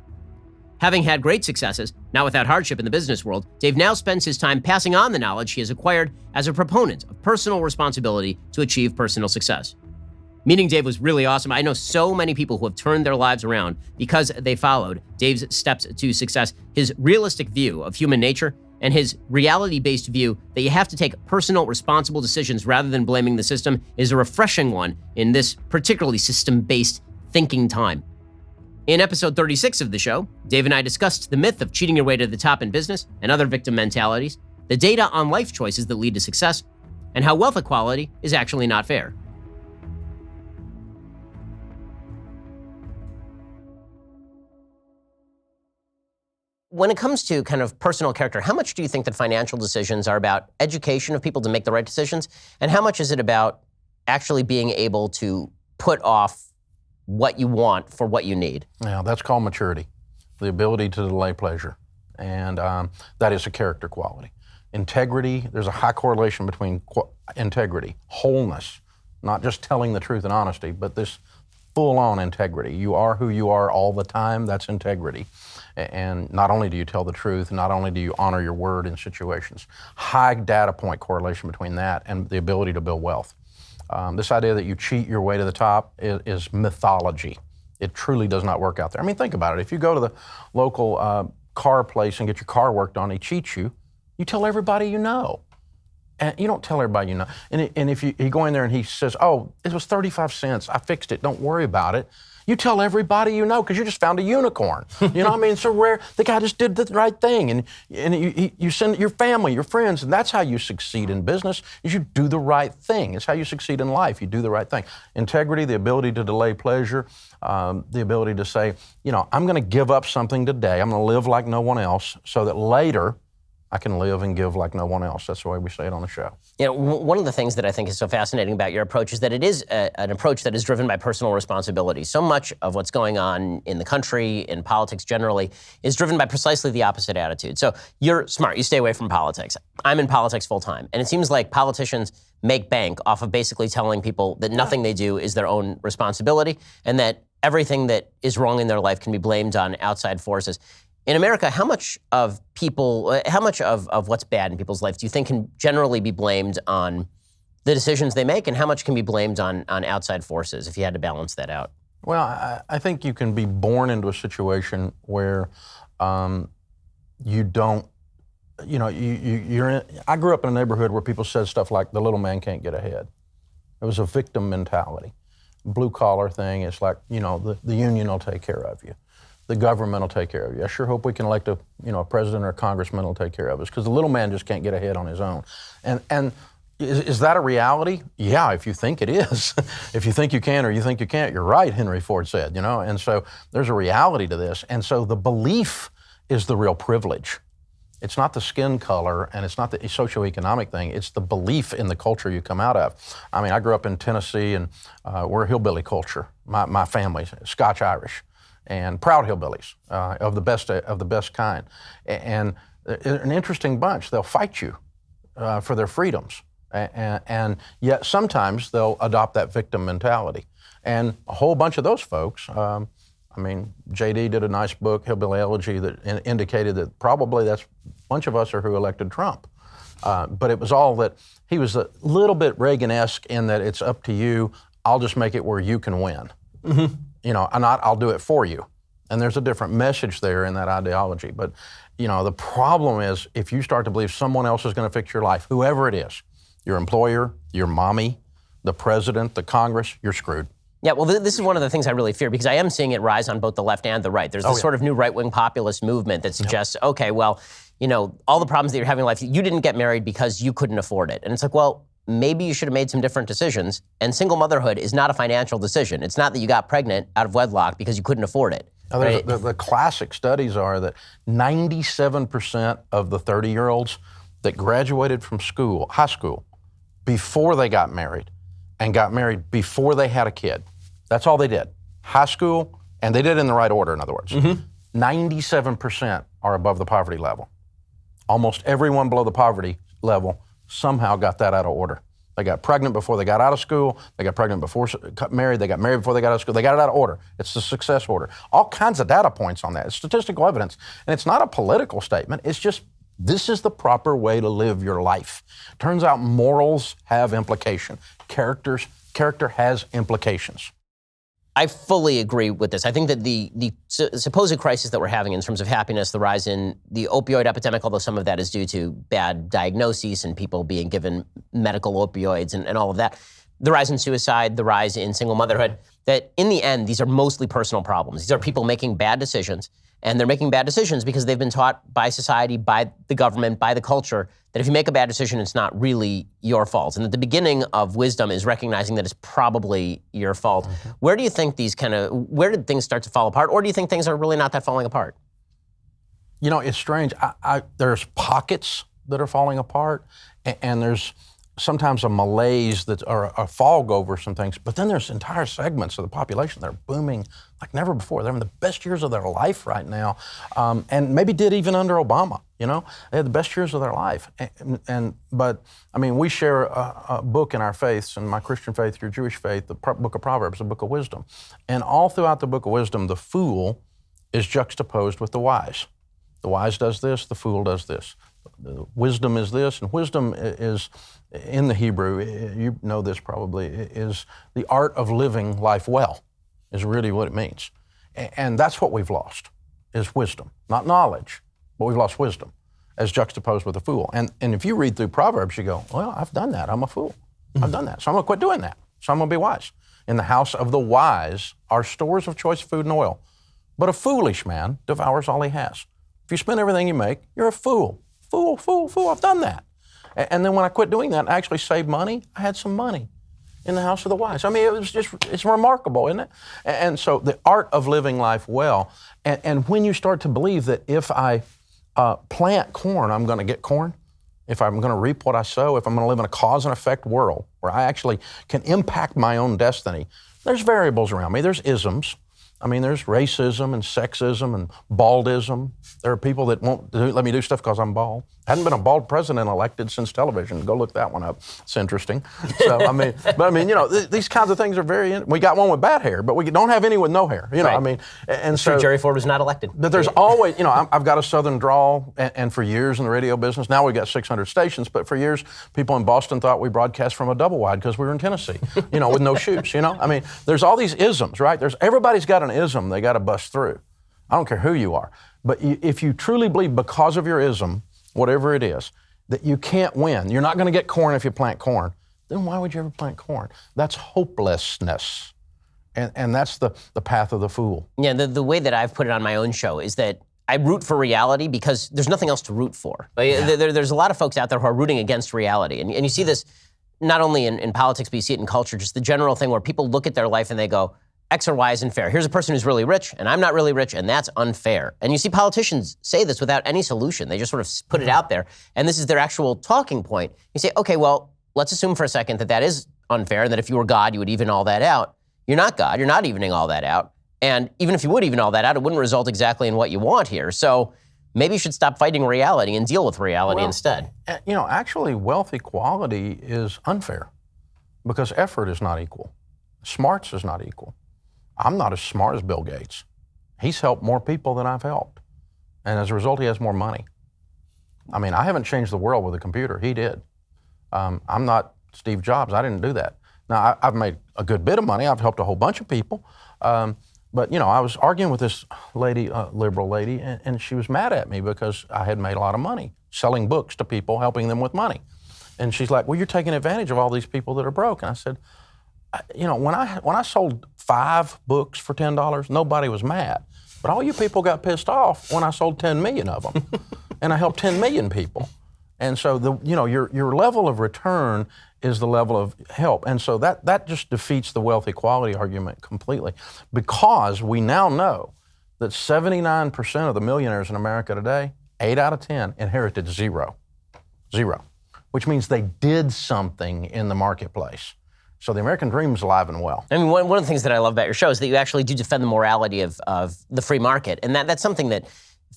Speaker 1: Having had great successes, not without hardship in the business world, Dave now spends his time passing on the knowledge he has acquired as a proponent of personal responsibility to achieve personal success. Meeting Dave was really awesome. I know so many people who have turned their lives around because they followed Dave's steps to success, his realistic view of human nature, and his reality-based view that you have to take personal, responsible decisions rather than blaming the system is a refreshing one in this particularly system-based thinking time. In episode 36 of the show, Dave and I discussed the myth of cheating your way to the top in business and other victim mentalities, the data on life choices that lead to success, and how wealth equality is actually not fair. When it comes to kind of personal character, how much do you think that financial decisions are about education of people to make the right decisions? And how much is it about actually being able to put off what you want for what you need?
Speaker 8: Yeah, that's called maturity, the ability to delay pleasure. And that is a character quality. Integrity, there's a high correlation between integrity, wholeness, not just telling the truth and honesty, but this full-on integrity. You are who you are all the time, that's integrity. And not only do you tell the truth, not only do you honor your word in situations. High data point correlation between that and the ability to build wealth. This idea that you cheat your way to the top is mythology. It truly does not work out there. I mean, think about it. If you go to the local car place and get your car worked on, he cheats you, you tell everybody you know. And you don't tell everybody you know. And if you go in there and he says, oh, it was 35 cents, I fixed it, don't worry about it. You tell everybody you know because you just found a unicorn. You know what I mean? It's so rare. The guy just did the right thing. And you send your family, your friends, and that's how you succeed in business, is you do the right thing. It's how you succeed in life. You do the right thing. Integrity, the ability to delay pleasure, the ability to say, you know, I'm going to give up something today. I'm going to live like no one else so that later I can live and give like no one else. That's the way we say it on the show.
Speaker 1: You know, one of the things that I think is so fascinating about your approach is that it is an approach that is driven by personal responsibility. So much of what's going on in the country, in politics generally, is driven by precisely the opposite attitude. So you're smart, you stay away from politics. I'm in politics full time, and it seems like politicians make bank off of basically telling people that nothing they do is their own responsibility, and that everything that is wrong in their life can be blamed on outside forces. In America, how much of what's bad in people's life do you think can generally be blamed on the decisions they make, and how much can be blamed on outside forces, if you had to balance that out?
Speaker 8: Well, I think you can be born into a situation where you don't, you know, you're in, I grew up in a neighborhood where people said stuff like, the little man can't get ahead. It was a victim mentality. Blue collar thing, it's like, you know, the union will take care of you. The government will take care of you. I sure hope we can elect a president or a congressman who'll take care of us, because the little man just can't get ahead on his own. And is that a reality? Yeah, if you think it is. If you think you can or you think you can't, you're right, Henry Ford said, you know. And so there's a reality to this. And so the belief is the real privilege. It's not the skin color and it's not the socioeconomic thing. It's the belief in the culture you come out of. I mean, I grew up in Tennessee, and we're a hillbilly culture. My family's Scotch-Irish. And proud hillbillies of the best kind. And an interesting bunch. They'll fight you for their freedoms. And yet sometimes they'll adopt that victim mentality. And a whole bunch of those folks, JD did a nice book, Hillbilly Elegy, that indicated that probably that's a bunch of us are who elected Trump. But it was all that he was a little bit Reagan-esque in that it's up to you, I'll just make it where you can win. And I'll do it for you. And there's a different message there in that ideology. But, the problem is if you start to believe someone else is going to fix your life, whoever it is, your employer, your mommy, the president, the Congress, you're screwed.
Speaker 1: Yeah, well, this is one of the things I really fear because I am seeing it rise on both the left and the right. There's this sort of new right-wing populist movement that suggests, okay, well, all the problems that you're having in life, you didn't get married because you couldn't afford it. And it's like, well, maybe you should have made some different decisions. And single motherhood is not a financial decision. It's not that you got pregnant out of wedlock because you couldn't afford it.
Speaker 8: Now,
Speaker 1: right?
Speaker 8: The classic studies are that 97% of the 30-year-olds that graduated from high school, before they got married, and got married before they had a kid. That's all they did. High school, and they did it in the right order, in other words. 97% are above the poverty level. Almost everyone below the poverty level somehow got that out of order. They got pregnant before they got out of school. They got pregnant before got married. They got married before they got out of school. They got it out of order. It's the success order. All kinds of data points on that. It's statistical evidence. And it's not a political statement. It's just this is the proper way to live your life. Turns out morals have implication. Character has implications.
Speaker 1: I fully agree with this. I think that the supposed crisis that we're having in terms of happiness, the rise in the opioid epidemic, although some of that is due to bad diagnoses and people being given medical opioids and all of that, the rise in suicide, the rise in single motherhood, that in the end, these are mostly personal problems. These are people making bad decisions, and they're making bad decisions because they've been taught by society, by the government, by the culture, that if you make a bad decision, it's not really your fault. And that the beginning of wisdom is recognizing that it's probably your fault. Where do you think where did things start to fall apart? Or do you think things are really not that falling apart?
Speaker 8: It's strange. There's pockets that are falling apart, and there's sometimes a malaise or a fog over some things, but then there's entire segments of the population that are booming like never before. They're in the best years of their life right now, and maybe did even under Obama. They had the best years of their life. But we share a book in our faiths, and my Christian faith, your Jewish faith, the book of Proverbs, the book of wisdom. And all throughout the book of wisdom, the fool is juxtaposed with the wise. The wise does this, the fool does this. Wisdom is this, and wisdom is, in the Hebrew, you know this probably, is the art of living life well, is really what it means. And that's what we've lost, is wisdom. Not knowledge, but we've lost wisdom, as juxtaposed with the fool. And if you read through Proverbs, you go, well, I've done that, I'm a fool. I've done that, so I'm gonna quit doing that. So I'm gonna be wise. In the house of the wise are stores of choice food and oil, but a foolish man devours all he has. If you spend everything you make, you're a fool. Fool, I've done that. And then when I quit doing that, I actually saved money. I had some money in the house of the wise. It's remarkable, isn't it? And so the art of living life well, and when you start to believe that if I plant corn, I'm gonna get corn, if I'm gonna reap what I sow, if I'm gonna live in a cause and effect world where I actually can impact my own destiny, there's variables around me, there's isms. There's racism and sexism and baldism. There are people that won't let me do stuff because I'm bald. Hadn't been a bald president elected since television. Go look that one up. It's interesting. So, these kinds of things are we got one with bad hair, but we don't have any with no hair.
Speaker 1: Right.
Speaker 8: And so
Speaker 1: Jerry Ford was not elected.
Speaker 8: But there's always, I've got a Southern drawl, and for years in the radio business, now we've got 600 stations, but for years, people in Boston thought we broadcast from a double wide because we were in Tennessee, with no shoes, There's all these isms, right? Everybody's got an ism they got to bust through. I don't care who you are. But if you truly believe because of your ism, whatever it is, that you can't win, you're not going to get corn if you plant corn, then why would you ever plant corn? That's hopelessness. And that's the path of the fool.
Speaker 1: Yeah, the way that I've put it on my own show is that I root for reality because there's nothing else to root for. There's a lot of folks out there who are rooting against reality. And you see this not only in politics, but you see it in culture, just the general thing where people look at their life and they go, X or Y isn't fair. Here's a person who's really rich, and I'm not really rich, and that's unfair. And you see politicians say this without any solution. They just sort of put it out there, and this is their actual talking point. You say, okay, well, let's assume for a second that is unfair, and that if you were God, you would even all that out. You're not God. You're not evening all that out. And even if you would even all that out, it wouldn't result exactly in what you want here. So maybe you should stop fighting reality and deal with reality instead.
Speaker 8: Actually, wealth equality is unfair because effort is not equal. Smarts is not equal. I'm not as smart as Bill Gates. He's helped more people than I've helped. And as a result, he has more money. I mean, I haven't changed the world with a computer. He did. I'm not Steve Jobs. I didn't do that. Now, I've made a good bit of money. I've helped a whole bunch of people. But, I was arguing with this lady, liberal lady, and she was mad at me because I had made a lot of money selling books to people, helping them with money. And she's like, well, you're taking advantage of all these people that are broke. And I said, when I sold 5 books for $10, nobody was mad. But all you people got pissed off when I sold 10 million of them. And I helped 10 million people. And so your level of return is the level of help. And so that just defeats the wealth equality argument completely, because we now know that 79% of the millionaires in America today, 8 out of 10, inherited zero, which means they did something in the marketplace. So the American dream is alive and well.
Speaker 1: I mean, one of the things that I love about your show is that you actually do defend the morality of the free market. And that's something that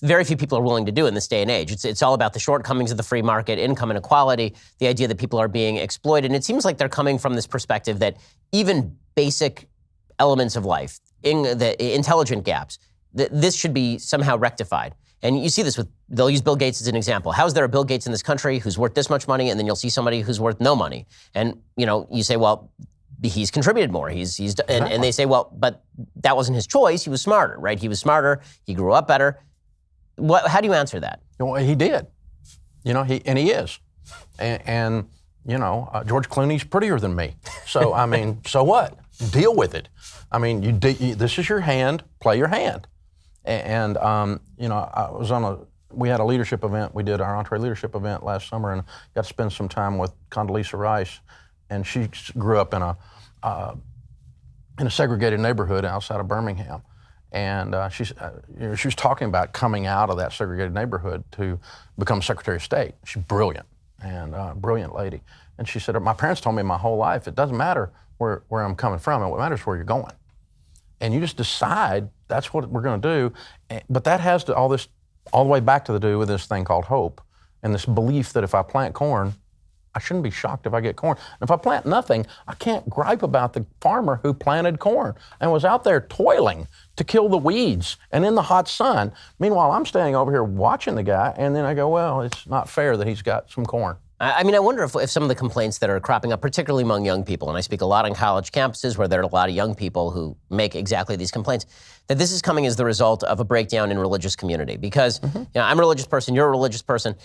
Speaker 1: very few people are willing to do in this day and age. It's all about the shortcomings of the free market, income inequality, the idea that people are being exploited. And it seems like they're coming from this perspective that even basic elements of life, the intelligent gaps, this should be somehow rectified. And you see this they'll use Bill Gates as an example. How is there a Bill Gates in this country who's worth this much money, and then you'll see somebody who's worth no money? And, you say, well, he's contributed more. And they say, well, but that wasn't his choice. He was smarter, right? He was smarter. He grew up better. How do you answer that?
Speaker 8: Well, he did. He is. And George Clooney's prettier than me. So, I mean, so what? Deal with it. I mean, this is your hand, play your hand. And we had a leadership event. We did our Entree leadership event last summer and got to spend some time with Condoleezza Rice. And she grew up in a segregated neighborhood outside of Birmingham. And she was talking about coming out of that segregated neighborhood to become Secretary of State. She's brilliant and brilliant lady. And she said, my parents told me my whole life, it doesn't matter where I'm coming from, and what matters is where you're going. And you just decide that's what we're going to do. But that has to all the way back to do with this thing called hope and this belief that if I plant corn, I shouldn't be shocked if I get corn. And if I plant nothing, I can't gripe about the farmer who planted corn and was out there toiling to kill the weeds and in the hot sun. Meanwhile, I'm standing over here watching the guy, and then I go, well, it's not fair that he's got some corn.
Speaker 1: I mean, I wonder if some of the complaints that are cropping up, particularly among young people, and I speak a lot on college campuses where there are a lot of young people who make exactly these complaints, that this is coming as the result of a breakdown in religious community. Because I'm a religious person, you're a religious person.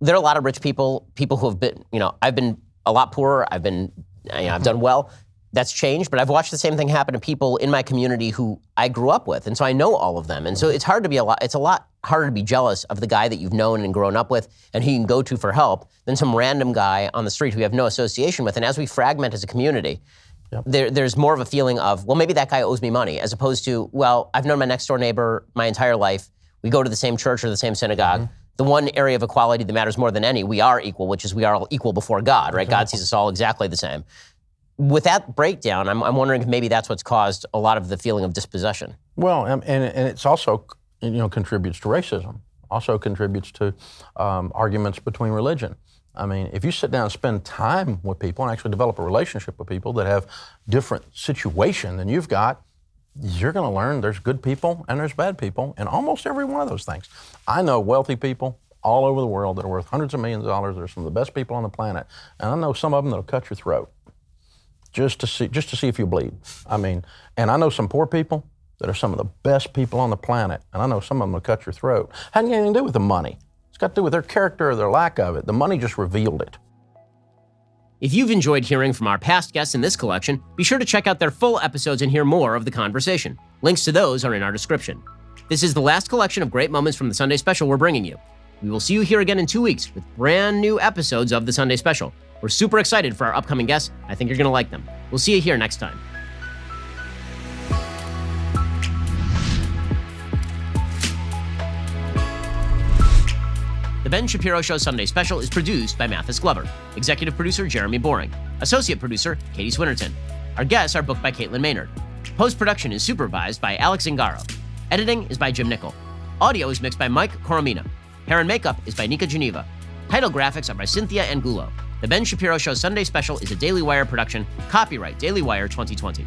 Speaker 1: There are a lot of rich people who have been, I've been a lot poorer, I've done well. That's changed, but I've watched the same thing happen to people in my community who I grew up with, and so I know all of them. And so it's a lot harder to be jealous of the guy that you've known and grown up with and who you can go to for help than some random guy on the street who you have no association with. And as we fragment as a community, there's more of a feeling of, well, maybe that guy owes me money, as opposed to, well, I've known my next door neighbor my entire life. We go to the same church or the same synagogue. The one area of equality that matters more than any, we are equal, which is we are all equal before God, right? Exactly. God sees us all exactly the same. With that breakdown, I'm wondering if maybe that's what's caused a lot of the feeling of dispossession.
Speaker 8: Well, and it's also, contributes to racism, also contributes to arguments between religion. I mean, if you sit down and spend time with people and actually develop a relationship with people that have different situation than you've got, you're going to learn there's good people and there's bad people in almost every one of those things. I know wealthy people all over the world that are worth hundreds of millions of dollars. They're some of the best people on the planet. And I know some of them that'll cut your throat just to see if you bleed. I mean, and I know some poor people that are some of the best people on the planet. And I know some of them will cut your throat. Hasn't got anything to do with the money. It's got to do with their character or their lack of it. The money just revealed it.
Speaker 1: If you've enjoyed hearing from our past guests in this collection, be sure to check out their full episodes and hear more of the conversation. Links to those are in our description. This is the last collection of great moments from the Sunday Special we're bringing you. We will see you here again in 2 weeks with brand new episodes of the Sunday Special. We're super excited for our upcoming guests. I think you're going to like them. We'll see you here next time. The Ben Shapiro Show Sunday Special is produced by Mathis Glover. Executive producer Jeremy Boring. Associate producer Katie Swinnerton. Our guests are booked by Caitlin Maynard. Post-production is supervised by Alex Zingaro. Editing is by Jim Nickel. Audio is mixed by Mike Coromina. Hair and makeup is by Nika Geneva. Title graphics are by Cynthia Angulo. The Ben Shapiro Show Sunday Special is a Daily Wire production. Copyright Daily Wire 2020.